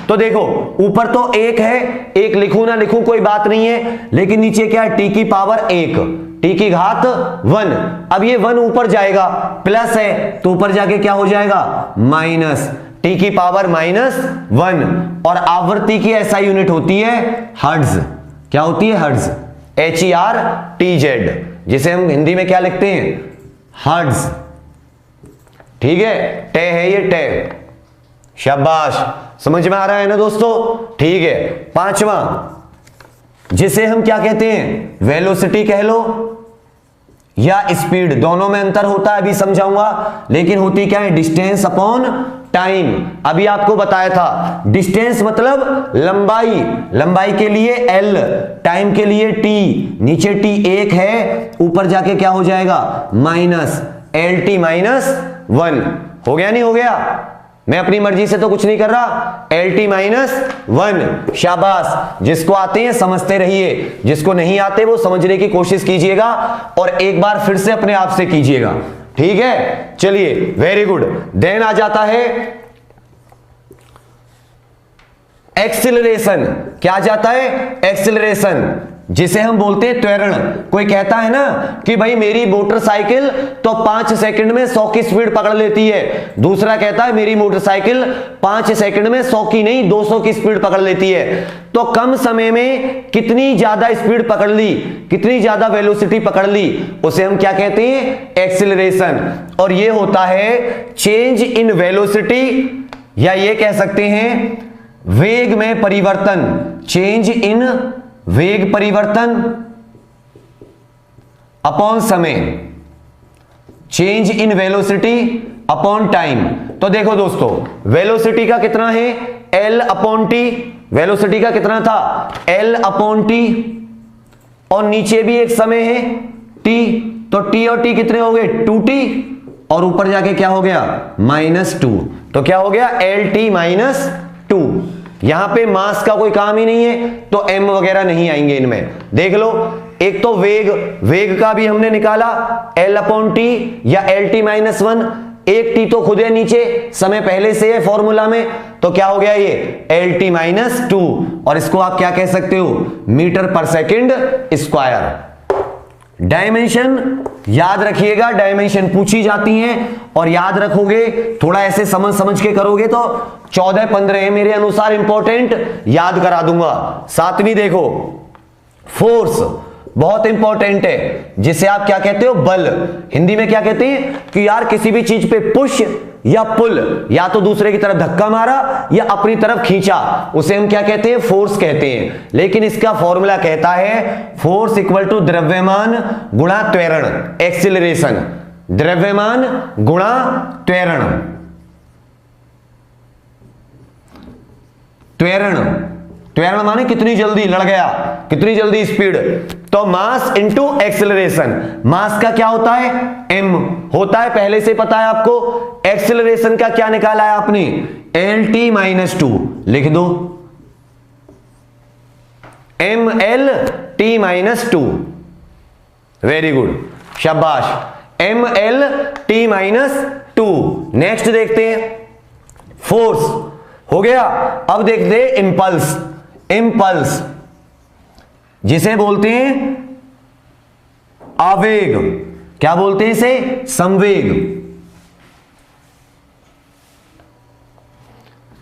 तो देखो ऊपर तो 1 है, 1 लिखूं ना लिखूं कोई बात नहीं है, लेकिन नीचे क्या है, T की पावर 1, T की घात 1। अब ये 1 ऊपर जाएगा, प्लस है तो ऊपर जाके क्या हो जाएगा, माइनस, T की पावर -1। और आवृत्ति की ऐसा यूनिट होती है हर्ट्ज। क्या होती है, हर्ट्ज, HERTZ, जिसे हम हिंदी में क्या लिखते हैं, हर्ट्ज। ठीक है, टे है ये, टे। शाबाश, समझ में आ रहा है ना दोस्तों। ठीक है, 5वां जिसे हम क्या कहते हैं, वेलोसिटी कह लो या स्पीड, दोनों में अंतर होता है, अभी समझाऊंगा। लेकिन होती क्या है, डिस्टेंस अपॉन टाइम। अभी आपको बताया था, डिस्टेंस मतलब लंबाई, लंबाई के लिए L, टाइम के लिए T। नीचे T 1 है, ऊपर जाके क्या हो जाएगा, -LT-1। हो गया नहीं हो गया, मैं अपनी मर्जी से तो कुछ नहीं कर रहा। LT -1, शाबाश। जिसको आते हैं समझते रहिए, जिसको नहीं आते वो समझने की कोशिश कीजिएगा और एक बार फिर से अपने आप से कीजिएगा, ठीक है। चलिए, वेरी गुड। देन आ जाता है एक्सिलरेशन। क्या जाता है? एक्सिलरेशन, जिसे हम बोलते हैं त्वरण। कोई कहता है ना कि भाई मेरी मोटरसाइकिल तो 5 सेकंड में 100 की स्पीड पकड़ लेती है, दूसरा कहता है मेरी मोटरसाइकिल 5 सेकंड में 100 की नहीं 200 की स्पीड पकड़ लेती है। तो कम समय में कितनी ज्यादा स्पीड पकड़ ली, कितनी ज्यादा वेलोसिटी पकड़ ली, उसे हम क्या कहते हैं? एक्सिलरेशन। और ये होता है चेंज इन वेलोसिटी, या ये कह सकते हैं वेग में परिवर्तन। चेंज इन वेग परिवर्तन अपॉन समय, change in velocity upon time. तो देखो दोस्तों, वेलोसिटी का कितना है? L/T। वेलोसिटी का कितना था? L/T। और नीचे भी एक समय है T, तो T और T कितने हो गए? 2T। और ऊपर जाके क्या हो गया? -2। तो क्या हो गया? LT -2। यहां पे मास का कोई काम ही नहीं है, तो m वगैरह नहीं आएंगे इनमें। देख लो, एक तो वेग का भी हमने निकाला L/T या LT -1, एक T तो खुद है नीचे, समय पहले से है फॉर्मूला में, तो क्या हो गया ये? LT -2। और इसको आप क्या कह सकते हो? मीटर पर सेकंड स्क्वायर। डायमेंशन याद रखिएगा, डायमेंशन पूछी जाती हैं और याद रखोगे, थोड़ा ऐसे समझ के करोगे तो 14-15 है मेरे अनुसार इंपॉर्टेंट, याद करा दूंगा। 7वीं देखो, फोर्स बहुत इंपॉर्टेंट है, जिसे आप क्या कहते हो? बल। हिंदी में क्या कहते हैं कि यार किसी भी चीज पे पुश या पुल, या तो दूसरे की तरफ धक्का मारा या अपनी तरफ खींचा, उसे हम क्या कहते हैं? फोर्स कहते हैं। लेकिन इसका फॉर्मूला कहता है फोर्स इक्वल टू द्रव्यमान गुणा त्वरण, एक्सिलरेशन। द्रव्यमान गुणा त्वरण। त्वरण माने कितनी जल्दी लड़ गया, कितनी जल्दी स्पीड। तो मास इंटू एक्सिलरेशन। मास का क्या होता है? m होता है, पहले से पता है आपको। एक्सिलरेशन का क्या निकाला है आपने? LT -2 लिख दो, MLT -2। वेरी गुड, शाबाश, MLT -2। नेक्स्ट देखते हैं, फोर्स हो गया। अब देखते हैं इंपल्स। इंपल्स जिसे बोलते हैं आवेग, क्या बोलते हैं इसे? संवेग।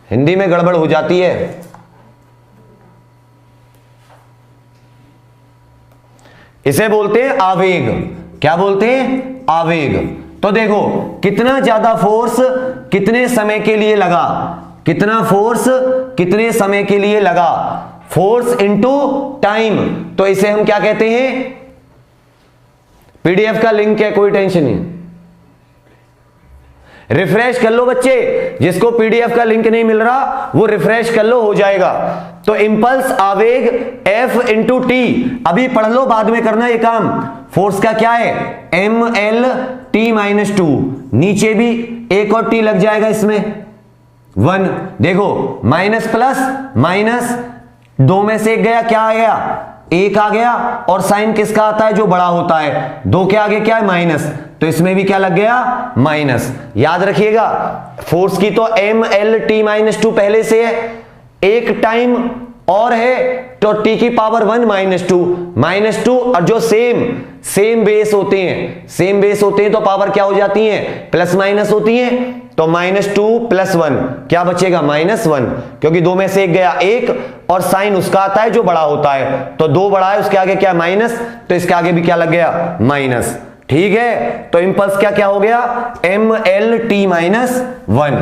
हिंदी में गड़बड़ हो जाती है। इसे बोलते हैं आवेग। क्या बोलते हैं? आवेग। तो देखो, कितना ज्यादा फोर्स कितने समय के लिए लगा, कितना फोर्स कितने समय के लिए लगा, फोर्स इनटू टाइम। तो इसे हम क्या कहते हैं? पीडीएफ का लिंक है, कोई टेंशन नहीं, रिफ्रेश कर लो बच्चे। जिसको पीडीएफ का लिंक नहीं मिल रहा वो रिफ्रेश कर लो, हो जाएगा। तो इंपल्स आवेग F इंटू टी, अभी पढ़ लो, बाद में करना ये काम। फोर्स का क्या है? MLT -2। नीचे भी एक और T लग जाएगा इसमें, 1। देखो, माइनस प्लस माइनस, 2 में से 1 गया, क्या आ गया? 1 आ गया। और साइन किसका आता है? जो बड़ा होता है। 2 के आगे क्या है? माइनस, तो इसमें भी क्या लग गया? माइनस। याद रखिएगा, फोर्स की तो MLT -2 पहले से है, एक टाइम और है तो T की पावर 1 -2 और जो सेम बेस होते हैं, सेम बेस होते हैं तो पावर क्या हो जाती है? प्लस माइनस होती है। तो -2 + 1 क्या बचेगा? -1, क्योंकि 2 में से 1 गया 1 और साइन उसका आता है जो बड़ा होता है। तो 2 बड़ा है, उसके आगे क्या? माइनस, तो इसके आगे भी क्या लग गया? माइनस। ठीक है, तो इंपल्स क्या हो गया? MLT -1।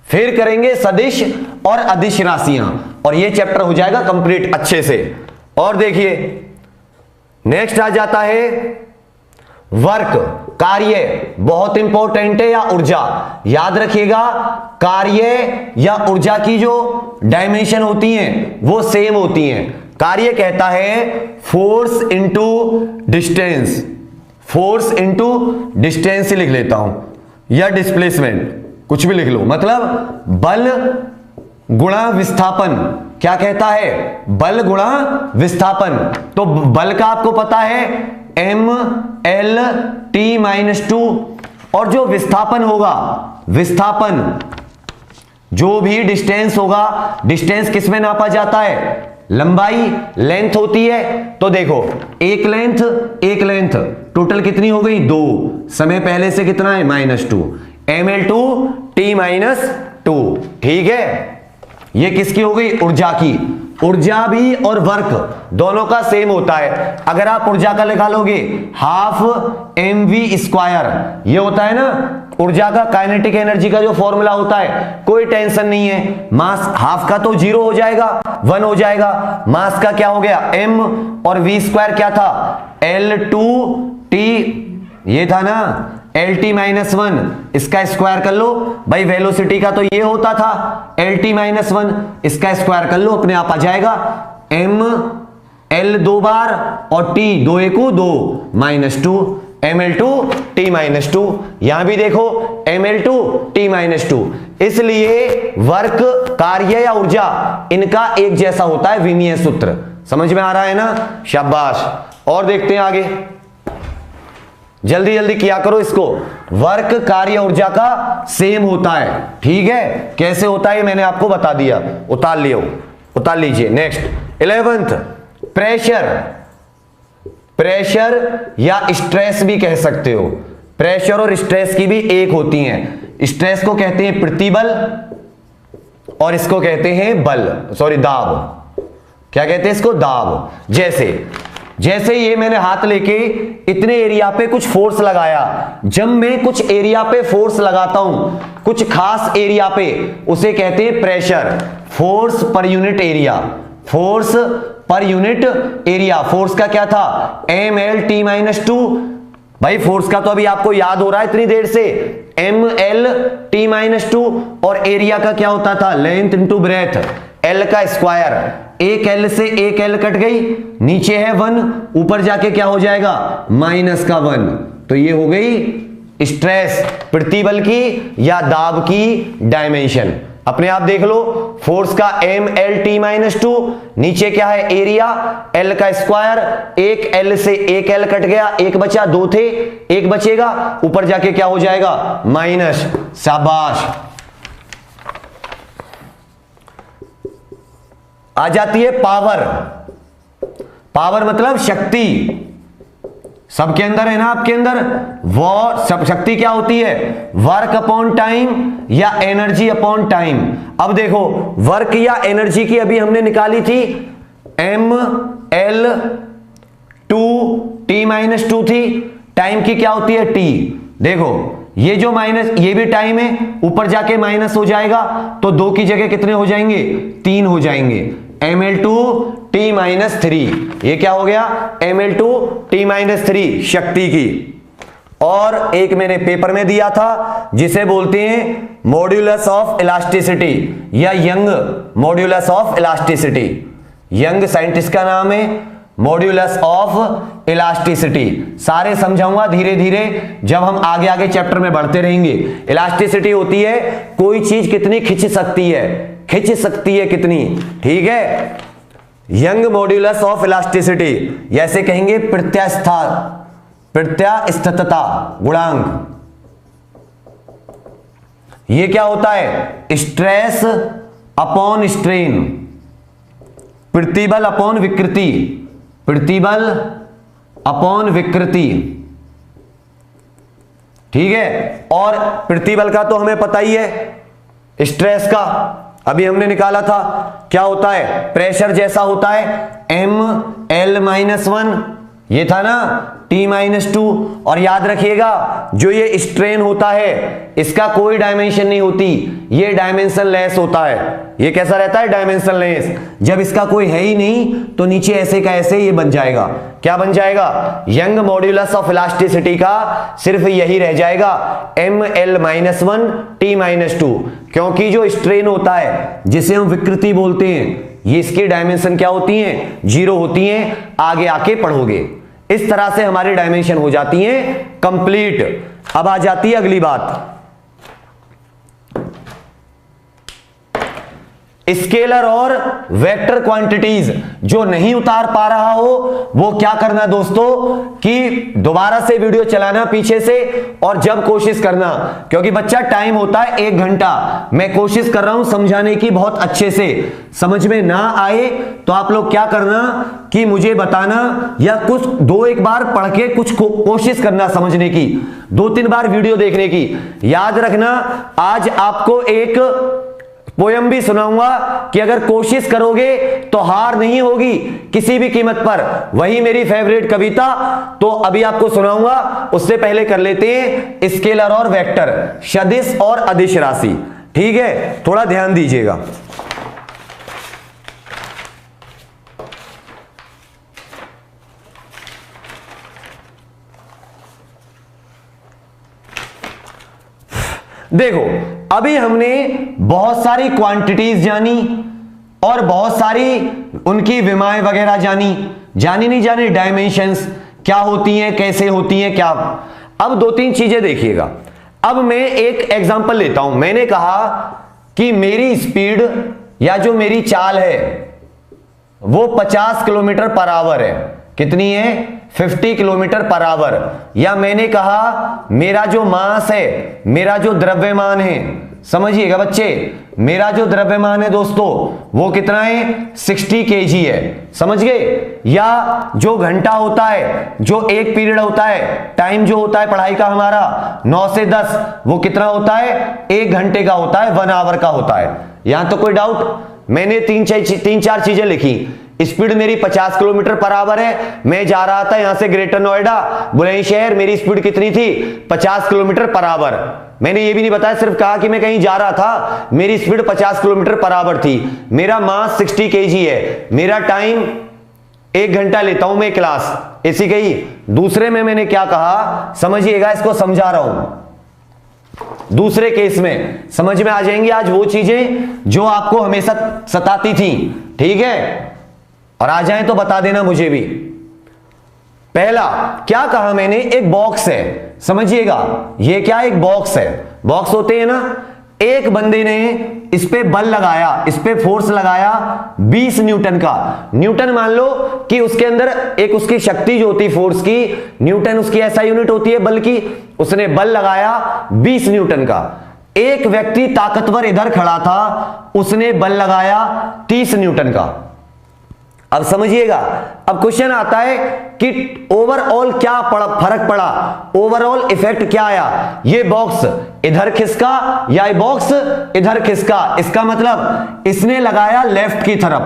फिर करेंगे सदिश और अदिश राशियां, और ये चैप्टर हो जाएगा कंप्लीट अच्छे से। और देखिए, नेक्स्ट आ जाता है वर्क, कार्य। बहुत इंपॉर्टेंट है, या ऊर्जा। याद रखिएगा, कार्य या ऊर्जा की जो डायमेंशन होती हैं वो सेम होती हैं। कार्य कहता है force into distance, force into distance लिख लेता हूं। या डिस्प्लेसमेंट, कुछ भी लिख लो, मतलब बल गुणा विस्थापन। क्या कहता है? बल गुणा विस्थापन। तो बल का आपको पता है mL/t-2, और जो विस्थापन होगा, विस्थापन जो भी डिस्टेंस होगा, डिस्टेंस किस में नापा जाता है? लंबाई, लेंथ होती है। तो देखो एक लेंथ टोटल कितनी हो गई? 2। समय पहले से कितना है? -2, mL/t-2। ठीक है, ये किसकी हो गई? ऊर्जा की। ऊर्जा भी और वर्क दोनों का सेम होता है। अगर आप ऊर्जा का निकालोगे 12mv², ये होता है ना ऊर्जा का, काइनेटिक एनर्जी का जो फॉर्मूला होता है, कोई टेंशन नहीं है। मास हाफ का तो 0 हो जाएगा, 1 हो जाएगा। मास का क्या हो गया? m, और v² क्या था? L2t, ये था ना Lt-1, इसका स्क्वायर कर लो भाई। वेलोसिटी का तो ये होता था Lt-1, इसका स्क्वायर कर लो, अपने आप आ जाएगा। m L 2 बार और t 2 एकू 2 -2 mL/t-2। यहां भी देखो mL/t-2। इसलिए वर्क, कार्य या ऊर्जा, इनका एक जैसा होता है विमीय सूत्र। समझ में आ रहा है ना? शाबाश। और देखते हैं आगे, जल्दी जल्दी किया करो इसको। वर्क, कार्य, ऊर्जा का सेम होता है। ठीक है, कैसे होता है मैंने आपको बता दिया। उतार लीजिए। नेक्स्ट 11th, प्रेशर या स्ट्रेस भी कह सकते हो। प्रेशर और स्ट्रेस की भी एक होती हैं। स्ट्रेस को कहते हैं प्रतिबल और इसको कहते हैं दाब। क्या कहते हैं इसको? दाब। जैसे ये मैंने हाथ लेके इतने एरिया पे कुछ फोर्स लगाया। जब मैं कुछ एरिया पे फोर्स लगाता हूं, कुछ खास एरिया पे, उसे कहते हैं pressure. Force per unit area. Force का क्या था? mL/t-2। भाई फोर्स का तो अभी आपको याद हो रहा है इतनी देर से, mL/t-2। और एरिया का क्या होता था? लेंथ इंटू ब्रेथ, L का स्क्वायर। एक L से एक L कट गई, नीचे है 1, ऊपर जाके क्या हो जाएगा? -1। तो ये हो गई स्ट्रेस, प्रतिबल की या दाब की डायमेंशन। अपने आप देख लो, फोर्स का mL/t-2, नीचे क्या है? एरिया, L का स्क्वायर। एक L से एक L कट गया, एक बचा, 2 थे, एक बचेगा, ऊपर जाके क्या हो जाएगा? माइनस। शाबाश। आ जाती है पावर मतलब शक्ति। सबके अंदर है ना, आपके अंदर वो सब शक्ति क्या होती है? वर्क अपॉन टाइम या एनर्जी अपॉन टाइम। अब देखो, वर्क या एनर्जी की अभी हमने निकाली थी, mL/t-2 थी। टाइम की क्या होती है? t। देखो ये जो माइनस, ये भी टाइम है, ऊपर जाके माइनस हो जाएगा, तो 2 की जगह कितने हो जाएंगे? 3 हो जाएंगे। mL/t-3, ये क्या हो गया? mL/t-3 शक्ति की। और एक मैंने पेपर में दिया था जिसे बोलते हैं मॉड्यूलस ऑफ इलास्टिसिटी या young modulus of elasticity. Young scientist का नाम है, मॉड्यूलस ऑफ इलास्टिसिटी। सारे समझाऊंगा धीरे धीरे जब हम आगे आगे चैप्टर में बढ़ते रहेंगे। इलास्टिसिटी होती है कोई चीज कितनी खिंच सकती है कितनी। ठीक है, यंग मॉड्यूलस ऑफ इलास्टिसिटी, जैसे कहेंगे प्रत्यास्थता गुणांक। ये क्या होता है? स्ट्रेस अपॉन स्ट्रेन, प्रतिबल अपॉन विकृति। ठीक है, और प्रतिबल का तो हमें पता ही है, स्ट्रेस का अभी हमने निकाला था। क्या होता है? प्रेशर जैसा होता है, mL-1, ये था ना t-2। और याद रखिएगा, जो ये स्ट्रेन होता है इसका कोई डायमेंशन नहीं होती, ये डायमेंशन लेस होता है। ये कैसा रहता है? Dimension less. जब इसका कोई है ही नहीं तो नीचे ऐसे का ऐसे ये बन जाएगा। क्या बन जाएगा? यंग मॉड्यूलस ऑफ इलास्टिसिटी का सिर्फ यही रह जाएगा, mL-1 t-2। क्योंकि जो स्ट्रेन होता है जिसे हम विकृति बोलते हैं, ये इसकी डायमेंशन क्या होती हैं? 0 होती हैं। आगे आके पढ़ोगे। इस तरह से हमारी डायमेंशन हो जाती है कंप्लीट। अब आ जाती है अगली बात, स्केलर और वेक्टर क्वांटिटीज जो नहीं उतार पा रहा हो वो क्या करना दोस्तों कि दोबारा से वीडियो चलाना पीछे से और जब कोशिश करना, क्योंकि बच्चा टाइम होता है 1 घंटा, मैं कोशिश कर रहा हूं समझाने की बहुत अच्छे से, समझ में ना आए तो आप लोग क्या करना कि मुझे बताना या कुछ 2-1 बार पढ़ के कुछ कोशिश करना समझने की, 2-3 बार वीडियो देखने की। याद रखना आज आपको एक पोयम भी सुनाऊंगा कि अगर कोशिश करोगे तो हार नहीं होगी किसी भी कीमत पर, वही मेरी फेवरेट कविता तो अभी आपको सुनाऊंगा। उससे पहले कर लेते हैं स्केलर और वेक्टर, सदिश और अदिश राशि। ठीक है, थोड़ा ध्यान दीजिएगा। देखो अभी हमने बहुत सारी क्वांटिटीज जानी और बहुत सारी उनकी विमाएं वगैरह जानी नहीं जानी, डायमेंशंस क्या होती हैं, कैसे होती हैं, क्या। अब 2-3 चीजें देखिएगा। अब मैं एक एग्जांपल लेता हूं। मैंने कहा कि मेरी स्पीड या जो मेरी चाल है वो 50 किलोमीटर पर आवर है। कितनी है? 50 किलोमीटर पर आवर। या मैंने कहा मेरा जो मास है, मेरा जो द्रव्यमान है, समझिएगा बच्चे, मेरा जो द्रव्यमान है दोस्तों वो कितना है? 60 kg है। समझ गए? या जो घंटा होता है, जो एक पीरियड होता है, टाइम जो होता है पढ़ाई का हमारा 9 से 10, वो कितना होता है? 1 घंटे का होता है, 1 आवर का होता है। यहां तो कोई डाउट? मैंने 3-4 चीजें लिखी। स्पीड मेरी 50 किलोमीटर पर आवर है, मैं जा रहा था यहां से ग्रेटर नोएडा बुलंदशहर, मेरी स्पीड कितनी थी? 50 किलोमीटर पर आवर। मैंने ये भी नहीं बताया, सिर्फ कहा कि मैं कहीं जा रहा था, मेरी स्पीड 50 किलोमीटर पर आवर थी, मेरा मास 60 kg है, मेरा टाइम 1 घंटा लेता हूं मैं क्लास, ऐसी गई। दूसरे में मैंने क्या कहा समझिएगा, इसको समझा रहा हूं। दूसरे केस में समझ में आ जाएंगी आज वो चीजें जो आपको हमेशा सताती थी। ठीक है, और आ जाए तो बता देना मुझे भी। पहला क्या कहा मैंने? एक बॉक्स है, समझिएगा, ये क्या? एक बॉक्स है। बॉक्स होते हैं ना, एक बंदे ने इस पे बल लगाया, इस पे फोर्स लगाया 20 न्यूटन का। न्यूटन मान लो कि उसके अंदर एक उसकी शक्ति जो होती है फोर्स की, न्यूटन उसकी ऐसा यूनिट होती है बल की, उसने बल लगाया 20 न्यूटन का। एक व्यक्ति ताकतवर इधर खड़ा था, उसने बल लगाया 30 न्यूटन का। अब समझिएगा, अब क्वेश्चन आता है कि ओवरऑल क्या फर्क पड़ा, ओवरऑल इफेक्ट क्या आया? ये बॉक्स इधर खिसका या ये बॉक्स इधर खिसका। इसका मतलब इसने लगाया लेफ्ट की तरफ।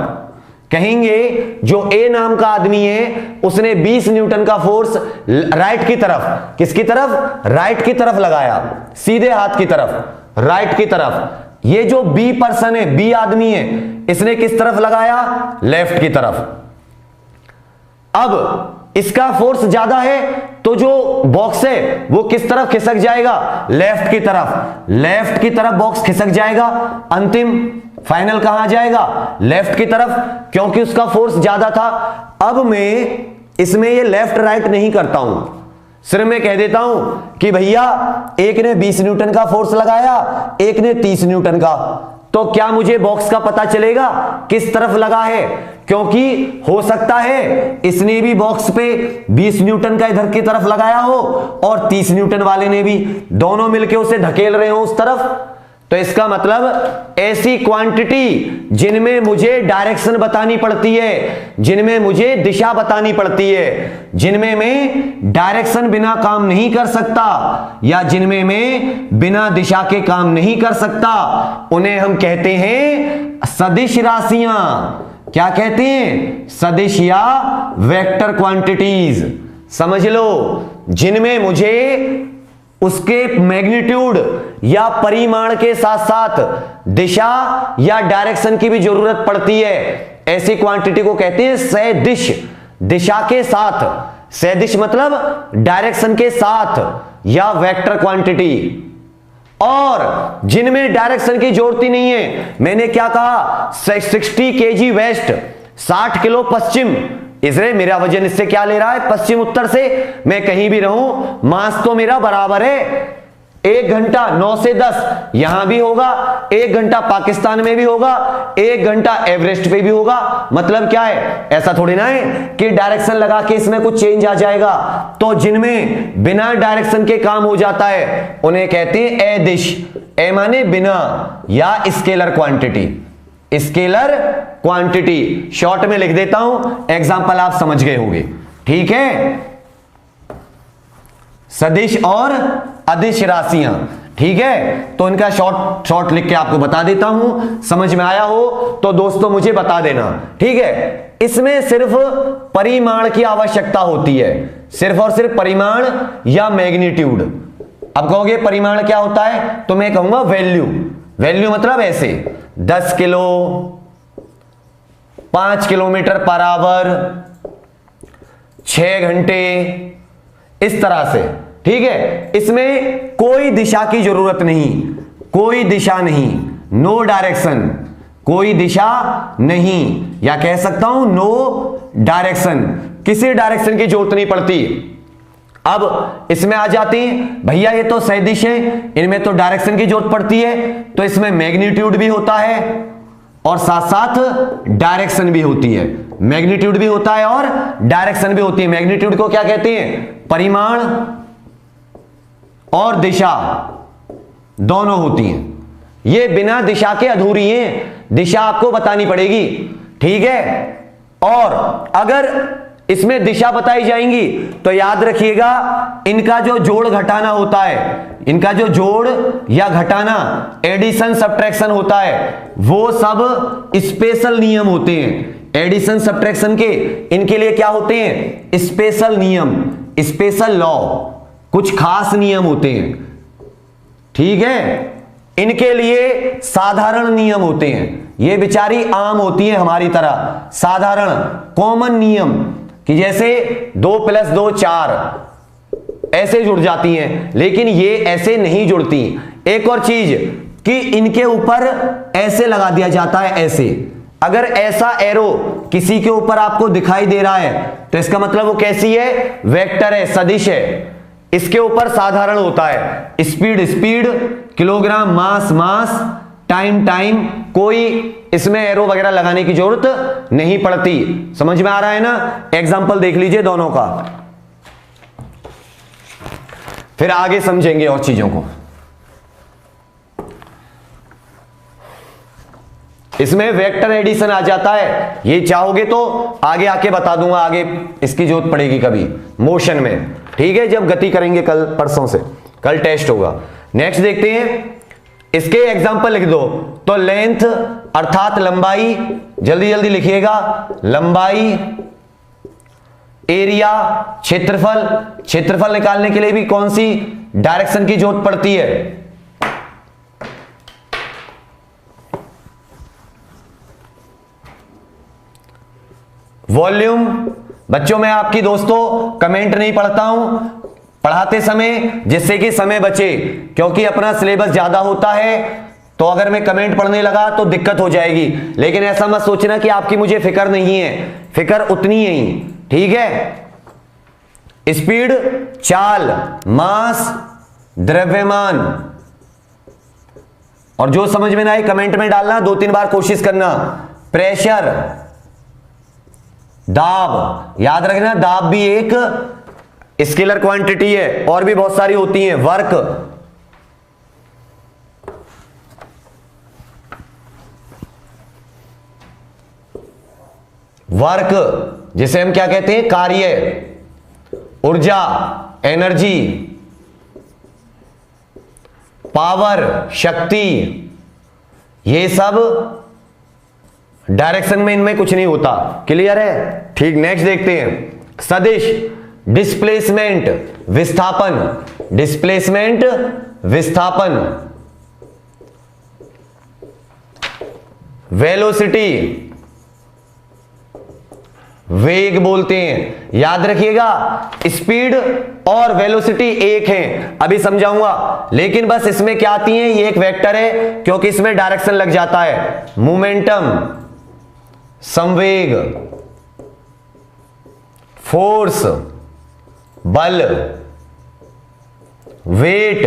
कहेंगे जो ए नाम का आदमी है उसने 20 न्यूटन का फोर्स राइट की तरफ, किसकी तरफ? राइट की तरफ लगाया, सीधे हाथ की तरफ, राइट की तरफ। ये जो बी पर्सन है, बी आदमी है, इसने किस तरफ लगाया? लेफ्ट की तरफ। अब इसका फोर्स ज्यादा है तो जो बॉक्स है वो किस तरफ खिसक जाएगा? लेफ्ट की तरफ। लेफ्ट की तरफ बॉक्स खिसक जाएगा, अंतिम फाइनल कहां जाएगा? लेफ्ट की तरफ, क्योंकि उसका फोर्स ज्यादा था। अब मैं इसमें ये लेफ्ट राइट नहीं करता हूं, सिर्फ मैं कह देता हूं कि भैया एक ने 20 न्यूटन का फोर्स लगाया, एक ने 30 न्यूटन का, तो क्या मुझे बॉक्स का पता चलेगा किस तरफ लगा है? क्योंकि हो सकता है इसने भी बॉक्स पे 20 न्यूटन का इधर की तरफ लगाया हो और 30 न्यूटन वाले ने भी, दोनों मिलकर उसे धकेल रहे हो उस तरफ। तो इसका मतलब ऐसी क्वांटिटी जिनमें मुझे डायरेक्शन बतानी पड़ती है, जिनमें मुझे दिशा बतानी पड़ती है, जिनमें मैं डायरेक्शन बिना काम नहीं कर सकता या जिनमें मैं बिना दिशा के काम नहीं कर सकता, उन्हें हम कहते हैं सदिश राशियां। क्या कहते हैं? सदिश या वेक्टर क्वांटिटीज। समझ लो, जिनमें मुझे उसके मैग्नीट्यूड या परिमाण के साथ साथ दिशा या डायरेक्शन की भी जरूरत पड़ती है, ऐसी क्वांटिटी को कहते हैं सदिश। दिशा के साथ, सदिश मतलब डायरेक्शन के साथ, या वेक्टर क्वांटिटी। और जिनमें डायरेक्शन की जरूरत ही नहीं है, मैंने क्या कहा? 60 kg वेस्ट, 60 किलो पश्चिम। इसलिए मेरा वजन इससे क्या ले रहा है? पश्चिम उत्तर से। मैं कहीं भी रहूं मास तो मेरा बराबर है, 1 घंटा 9 से 10 यहां भी होगा, 1 घंटा पाकिस्तान में भी होगा, 1 घंटा एवरेस्ट पे भी होगा। मतलब क्या है, ऐसा थोड़ी ना है कि डायरेक्शन लगा के इसमें कुछ चेंज आ जाएगा। तो जिनमें बिना डायरेक्शन के काम हो जाता है उन्हें कहते हैं अदिश। ए माने बिना, या scalar quantity. Scalar quantity short में लिख देता हूं, एग्जांपल आप समझ गए होंगे। ठीक है, सदिश और अदिश राशियां। ठीक है, तो इनका शॉर्ट लिख के आपको बता देता हूं, समझ में आया हो तो दोस्तों मुझे बता देना। ठीक है, इसमें सिर्फ परिमाण की आवश्यकता होती है, सिर्फ और सिर्फ परिमाण या मैग्नीट्यूड। अब कहोगे परिमाण क्या होता है, तो मैं कहूंगा वैल्यू। वैल्यू मतलब ऐसे 10 किलो, 5 किलोमीटर पर आवर, 6 घंटे, इस तरह से। ठीक है, इसमें कोई दिशा की जरूरत नहीं, कोई दिशा नहीं, नो डायरेक्शन, कोई दिशा नहीं, या कह सकता हूं नो डायरेक्शन, किसी डायरेक्शन की जरूरत नहीं पड़ती। अब इसमें आ जाती हैं भैया ये तो सदिश है, इनमें तो डायरेक्शन की जरूरत पड़ती है, तो इसमें मैग्नीट्यूड भी होता है और साथ साथ डायरेक्शन भी होती है। मैग्नीट्यूड भी होता है और डायरेक्शन भी होती है। मैग्नीट्यूड को क्या कहते हैं, परिमाण, और दिशा दोनों होती हैं। ये बिना दिशा के अधूरी हैं, दिशा आपको बतानी पड़ेगी। ठीक है, और अगर इसमें दिशा बताई जाएंगी तो याद रखिएगा इनका जो जोड़ घटाना होता है, इनका जो जोड़ या घटाना, एडिशन सब्ट्रैक्शन होता है, वो सब स्पेशल नियम होते हैं। एडिशन सब्ट्रैक्शन के इनके लिए क्या होते हैं, स्पेशल नियम, स्पेशल लॉ, कुछ खास नियम होते हैं। ठीक है, इनके लिए साधारण नियम होते हैं। ये बेचारी आम होती है हमारी तरह, साधारण कॉमन नियम, कि जैसे 2 + 2 4 ऐसे जुड़ जाती हैं, लेकिन ये ऐसे नहीं जुड़ती। एक और चीज कि इनके ऊपर ऐसे लगा दिया जाता है, ऐसे। अगर ऐसा एरो किसी के ऊपर आपको दिखाई दे रहा है तो इसका मतलब वो कैसी है, वेक्टर है, सदिश है। इसके ऊपर साधारण होता है, स्पीड स्पीड, किलोग्राम मास मास, टाइम टाइम, कोई इसमें एरो वगैरह लगाने की जरूरत नहीं पड़ती। समझ में आ रहा है ना, एग्जाम्पल देख लीजिए दोनों का, फिर आगे समझेंगे और चीजों को। इसमें वेक्टर एडिशन आ जाता है, ये चाहोगे तो आगे आके बता दूंगा, आगे इसकी जरूरत पड़ेगी कभी मोशन में। ठीक है, जब गति करेंगे कल परसों से, कल टेस्ट होगा। नेक्स्ट देखते हैं, इसके एग्जाम्पल लिख दो। तो लेंथ अर्थात लंबाई, जल्दी जल्दी लिखिएगा, लंबाई, एरिया क्षेत्रफल। क्षेत्रफल निकालने के लिए भी कौन सी डायरेक्शन की जरूरत पड़ती है, वॉल्यूम। बच्चों मैं आपकी दोस्तों कमेंट नहीं पढ़ता हूं पढ़ाते समय, जिससे कि समय बचे, क्योंकि अपना सिलेबस ज्यादा होता है, तो अगर मैं कमेंट पढ़ने लगा तो दिक्कत हो जाएगी। लेकिन ऐसा मत सोचना कि आपकी मुझे फिक्र नहीं है, फिक्र उतनी है ही। ठीक है, स्पीड, चाल, मास, द्रव्यमान, और जो समझ में ना आए कमेंट में डालना, 2-3 बार कोशिश करना। प्रेशर, दाब, याद रखना दाब भी एक स्केलर क्वांटिटी है, और भी बहुत सारी होती हैं। वर्क, वर्क जिसे हम क्या कहते हैं, कार्य, ऊर्जा, एनर्जी, पावर, शक्ति, ये सब डायरेक्शन में इनमें कुछ नहीं होता। क्लियर है? ठीक, नेक्स्ट देखते हैं, सदिश, डिस्प्लेसमेंट, विस्थापन, डिस्प्लेसमेंट, विस्थापन, वेलोसिटी, वेग बोलते हैं। याद रखिएगा स्पीड और वेलोसिटी एक हैं, अभी समझाऊंगा, लेकिन बस इसमें क्या आती है, ये एक वेक्टर है क्योंकि इसमें डायरेक्शन लग जाता है। मोमेंटम, संवेग, फोर्स, बल, वेट,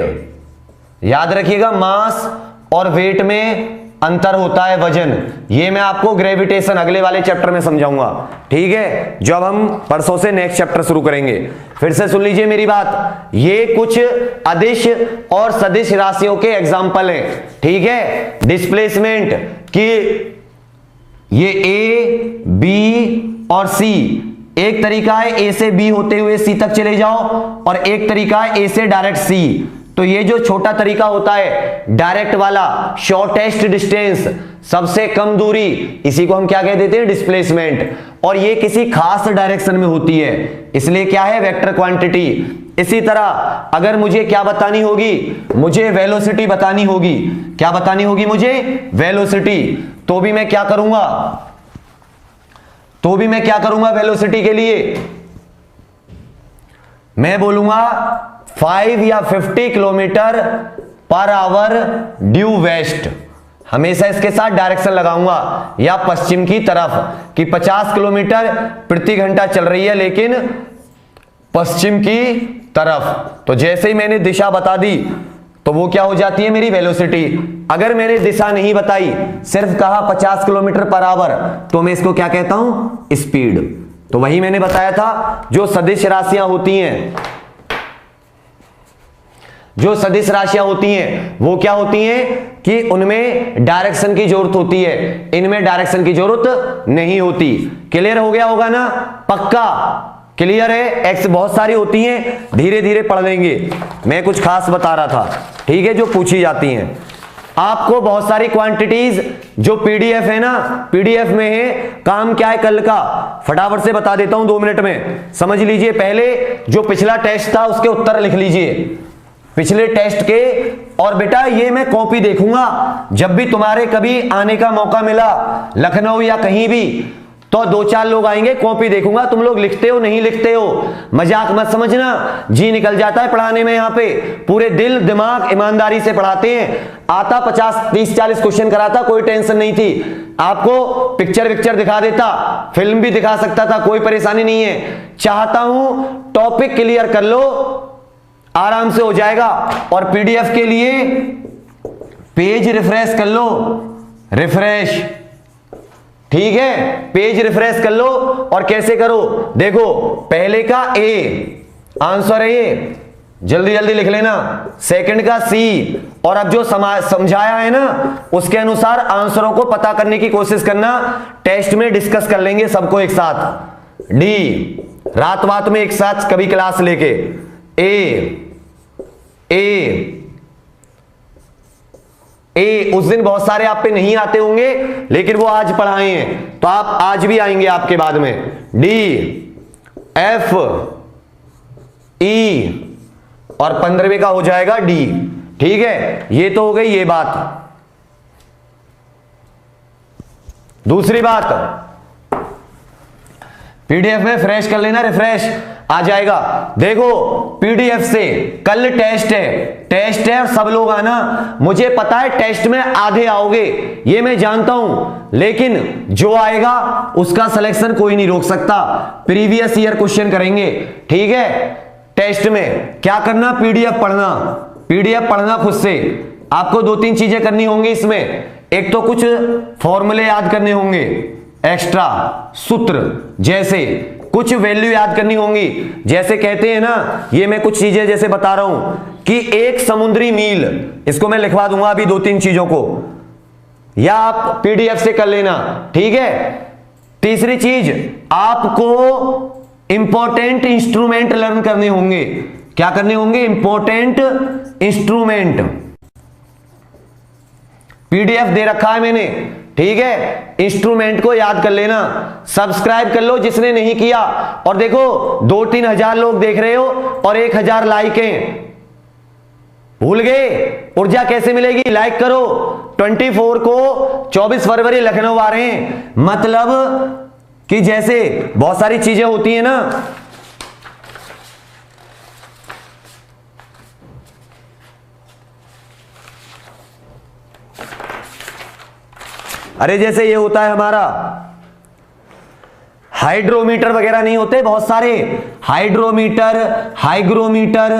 याद रखिएगा, मास और वेट में अंतर होता है, वजन। ये मैं आपको ग्रेविटेशन अगले वाले चैप्टर में समझाऊंगा, ठीक है, जब हम परसों से नेक्स्ट चैप्टर शुरू करेंगे। फिर से सुन लीजिए मेरी बात, ये कुछ अदिश और सदिश राशियों के एग्जाम्पल हैं, ठीक है। डिस्प्लेसमेंट की ये ए, बी और सी, एक तरीका है ए से बी होते हुए सी तक चले जाओ, और एक तरीका है ए से डायरेक्ट सी। तो ये जो छोटा तरीका होता है डायरेक्ट वाला, शॉर्टेस्ट डिस्टेंस, सबसे कम दूरी, इसी को हम क्या कह देते हैं, डिस्प्लेसमेंट। और ये किसी खास डायरेक्शन में होती है, इसलिए क्या है, वेक्टर क्वांटिटी। इसी तरह अगर मुझे क्या बतानी होगी, मुझे वेलोसिटी बतानी होगी। क्या बतानी होगी मुझे, वेलोसिटी। तो भी मैं क्या करूंगा, वेलोसिटी के लिए मैं बोलूंगा 5 या 50 kilometre per hour due waste. हमेशा इसके साथ डायरेक्शन लगाऊंगा, या पश्चिम की तरफ, कि 50 किलोमीटर प्रति घंटा चल रही है लेकिन पश्चिम की तरफ। तो जैसे ही मैंने दिशा बता दी तो वो क्या हो जाती है, मेरी वेलोसिटी। अगर मैंने दिशा नहीं बताई, सिर्फ कहा 50 किलोमीटर पर आवर, तो मैं इसको क्या कहता हूं, स्पीड। तो वही मैंने बताया था, जो सदिश राशियां होती हैं, वो क्या होती हैं कि उनमें डायरेक्शन की जरूरत होती है, इनमें डायरेक्शन की जरूरत नहीं होती। क्लियर हो गया होगा ना, पक्का क्लियर है। एक्स बहुत सारी होती हैं, धीरे धीरे पढ़ लेंगे, मैं कुछ खास बता रहा था, ठीक है, जो पूछी जाती हैं। आपको बहुत सारी क्वांटिटीज जो पीडीएफ है ना, पीडीएफ में है, काम क्या है कल का, फटाफट से बता देता हूं 2 मिनट में, समझ लीजिए। पहले जो पिछला टेस्ट था उसके उत्तर लिख लीजिए, पिछले टेस्ट के। और बेटा ये मैं कॉपी देखूंगा, जब भी तुम्हारे कभी आने का मौका मिला लखनऊ या कहीं भी, तो 2-4 लोग आएंगे, कॉपी देखूंगा, तुम लोग लिखते हो नहीं लिखते हो, मजाक मत समझना, जी निकल जाता है पढ़ाने में। यहाँ पे पूरे दिल दिमाग ईमानदारी से पढ़ाते हैं। आता 50, 30, 40 क्वेश्चन कराता, कोई टेंशन नहीं थी। आपको पिक्चर दिखा देता, फिल्म भी दिखा सकता था, कोई परेशानी नहीं है। चाहता हूं टॉपिक क्लियर कर लो, आराम से हो जाएगा। और पीडीएफ के लिए पेज रिफ्रेश कर लो, रिफ्रेश, ठीक है, पेज रिफ्रेश कर लो। और कैसे करो, देखो पहले का ए आंसर है, ये जल्दी जल्दी लिख लेना, सेकंड का सी, और अब जो समझाया है ना उसके अनुसार आंसरों को पता करने की कोशिश करना। टेस्ट में डिस्कस कर लेंगे सबको एक साथ, डी रात में एक साथ कभी क्लास लेके। ए उस दिन बहुत सारे आप पे नहीं आते होंगे, लेकिन वो आज पढ़ाए हैं तो आप आज भी आएंगे आपके बाद में। डी, एफ, ई और 15वें का हो जाएगा डी, ठीक है। ये तो हो गई ये बात। दूसरी बात, पीडीएफ में फ्रेश कर लेना, रिफ्रेश आ जाएगा। देखो पीडीएफ से कल टेस्ट है और सब लोग आना। मुझे पता है टेस्ट में आधे आओगे, ये मैं जानता हूं, लेकिन जो आएगा उसका सिलेक्शन कोई नहीं रोक सकता। प्रीवियस ईयर क्वेश्चन करेंगे, ठीक है। टेस्ट में क्या करना, पीडीएफ पढ़ना खुद से। आपको 2-3 चीजें करनी होंगी इसमें। एक तो कुछ फॉर्मूले याद करने होंगे, एक्स्ट्रा सूत्र, जैसे कुछ वैल्यू याद करनी होंगी। जैसे कहते हैं ना, ये मैं कुछ चीजें जैसे बता रहा हूं कि 1 समुद्री मील, इसको मैं लिखवा दूंगा अभी 2-3 चीजों को, या आप पीडीएफ से कर लेना, ठीक है। तीसरी चीज, आपको इंपॉर्टेंट इंस्ट्रूमेंट लर्न करने होंगे। क्या करने होंगे, इंपॉर्टेंट इंस्ट्रूमेंट। पीडीएफ दे रखा है मैंने, ठीक है। इंस्ट्रूमेंट को याद कर लेना। सब्सक्राइब कर लो जिसने नहीं किया। और देखो 2-3 हजार लोग देख रहे हो और 1000 लाइक हैं, भूल गए? ऊर्जा कैसे मिलेगी? लाइक करो। 24 को 24 फरवरी लखनऊ आ रहे हैं, मतलब कि जैसे बहुत सारी चीजें होती है ना, अरे जैसे ये होता है हमारा हाइड्रोमीटर वगैरह नहीं होते बहुत सारे, हाइड्रोमीटर, हाइग्रोमीटर,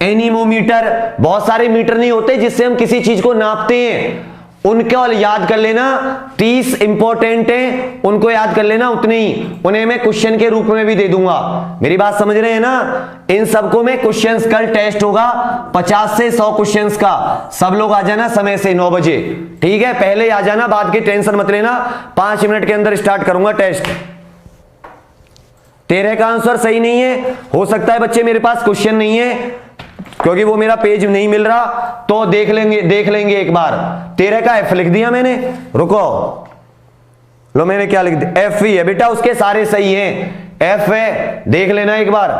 एनीमोमीटर, बहुत सारे मीटर नहीं होते जिससे हम किसी चीज को नापते हैं, उनको याद कर लेना। 30 इंपॉर्टेंट हैं, उनको याद कर लेना उतने ही, उन्हें मैं क्वेश्चन के रूप में भी दे दूंगा। मेरी बात समझ रहे हैं ना? इन सबको मैं क्वेश्चंस, कल टेस्ट होगा 50 से 100 क्वेश्चंस का। सब लोग आ जाना समय से 9 बजे, ठीक है? पहले आ जाना, बाद की टेंशन मत लेना, 5 मिनट के अंदर स्टार्ट करूंगा टेस्ट। 13 का आंसर सही नहीं है, हो सकता है बच्चे मेरे पास क्वेश्चन नहीं है क्योंकि वो मेरा पेज नहीं मिल रहा, तो देख लेंगे एक बार। 13 का एफ लिख दिया मैंने, रुको, लो मैंने क्या लिख दिया, एफ ही है बेटा, उसके सारे सही हैं, एफ है, देख लेना एक बार।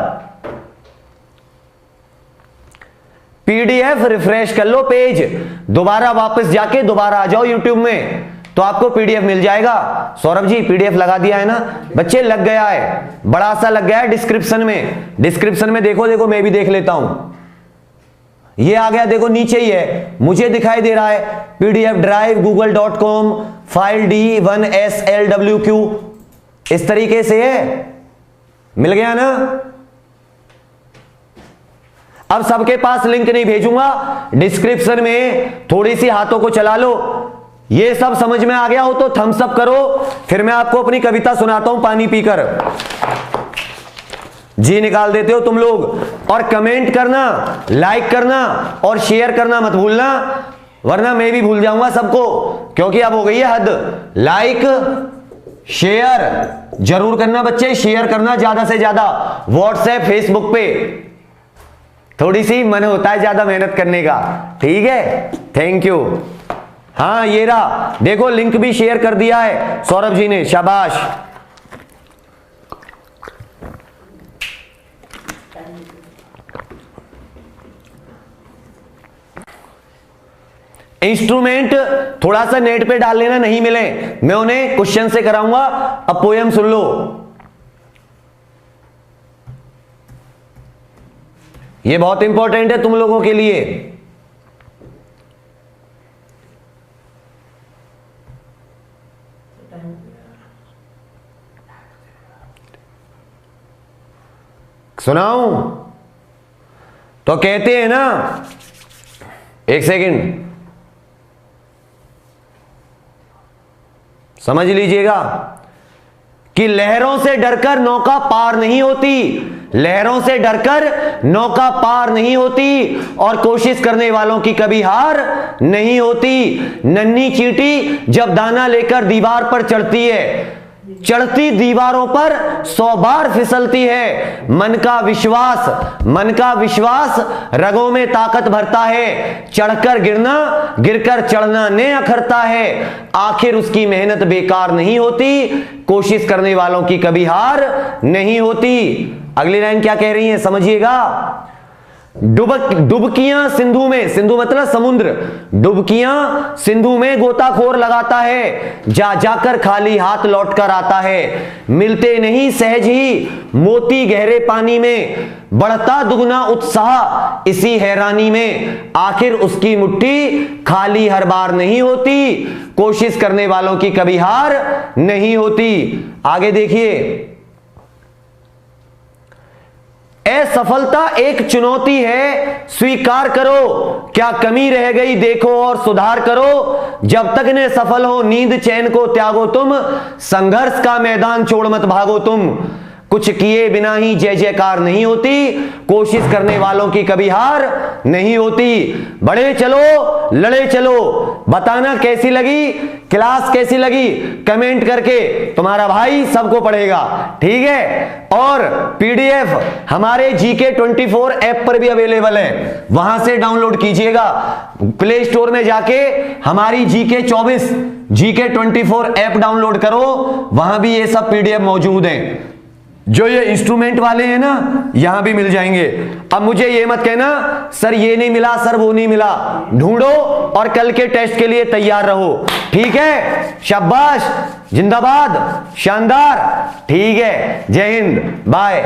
पीडीएफ रिफ्रेश कर लो पेज, दोबारा वापस जाके दोबारा आ जाओ यूट्यूब में, तो आपको पीडीएफ मिल जाएगा। सौरभ जी पीडीएफ लगा दिया है ना बच्चे? लग गया है, बड़ा सा लग गया है डिस्क्रिप्शन में। डिस्क्रिप्शन में देखो मैं भी देख लेता हूं, ये आ गया, देखो नीचे ही है, मुझे दिखाई दे रहा है PDF drive google.com file D1SLWQ, इस तरीके से है, मिल गया ना? अब सबके पास लिंक नहीं भेजूंगा, डिस्क्रिप्शन में थोड़ी सी हाथों को चला लो। ये सब समझ में आ गया हो तो थम्स अप करो, फिर मैं आपको अपनी कविता सुनाता हूं पानी पीकर। जी निकाल देते हो तुम लोग। और कमेंट करना, लाइक करना और शेयर करना मत भूलना, वरना मैं भी भूल जाऊंगा सबको, क्योंकि अब हो गई है हद। लाइक शेयर जरूर करना बच्चे, शेयर करना ज्यादा से ज्यादा, व्हाट्सएप फेसबुक पे, थोड़ी सी मन होता है ज्यादा मेहनत करने का, ठीक है? Thank you. हाँ ये रहा, देखो लिंक भी शेयर कर दिया है सौरभ जी ने, शाबाश। इंस्ट्रूमेंट थोड़ा सा नेट पे डाल लेना, नहीं मिले मैं उन्हें क्वेश्चन से कराऊंगा। अब पोयम सुन लो, ये बहुत इंपॉर्टेंट है तुम लोगों के लिए। सुनाऊं? तो कहते हैं ना, एक सेकंड समझ लीजिएगा, कि लहरों से डरकर नौका पार नहीं होती, लहरों से डरकर नौका पार नहीं होती, और कोशिश करने वालों की कभी हार नहीं होती। नन्ही चींटी जब दाना लेकर दीवार पर चढ़ती है, चढ़ती दीवारों पर 100 बार फिसलती है। मन का विश्वास रगों में ताकत भरता है, चढ़कर गिरना गिरकर चढ़ना ने अखरता है। आखिर उसकी मेहनत बेकार नहीं होती, कोशिश करने वालों की कभी हार नहीं होती। अगली लाइन क्या कह रही है समझिएगा। डुबकियां सिंधु में, सिंधु मतलब समुद्र, डुबकियां सिंधु में गोताखोर लगाता है, जाकर खाली हाथ लौट कर आता है। मिलते नहीं सहज ही मोती गहरे पानी में, बढ़ता दुगना उत्साह इसी हैरानी में। आखिर उसकी मुट्ठी खाली हर बार नहीं होती, कोशिश करने वालों की कभी हार नहीं होती। आगे देखिए, असफलता एक चुनौती है, स्वीकार करो, क्या कमी रह गई देखो और सुधार करो। जब तक ने सफल हो नींद चैन को त्यागो तुम, संघर्ष का मैदान छोड़ मत भागो तुम। कुछ किए बिना ही जय जयकार नहीं होती, कोशिश करने वालों की कभी हार नहीं होती। बढ़े चलो लड़े चलो, बताना कैसी लगी क्लास, कैसी लगी कमेंट करके, तुम्हारा भाई सबको पढ़ेगा, ठीक है? और पीडीएफ हमारे जीके 24 ऐप पर भी अवेलेबल है, वहां से डाउनलोड कीजिएगा। प्ले स्टोर में जाके हमारी जीके 24 ऐप डाउनलोड करो, वहां भी ये सब पीडीएफ मौजूद हैं। जो ये इंस्ट्रूमेंट वाले हैं ना, यहां भी मिल जाएंगे। अब मुझे ये मत कहना सर ये नहीं मिला, सर वो नहीं मिला, ढूंढो और कल के टेस्ट के लिए तैयार रहो, ठीक है? शाबाश, जिंदाबाद, शानदार, ठीक है? जय हिंद, बाय।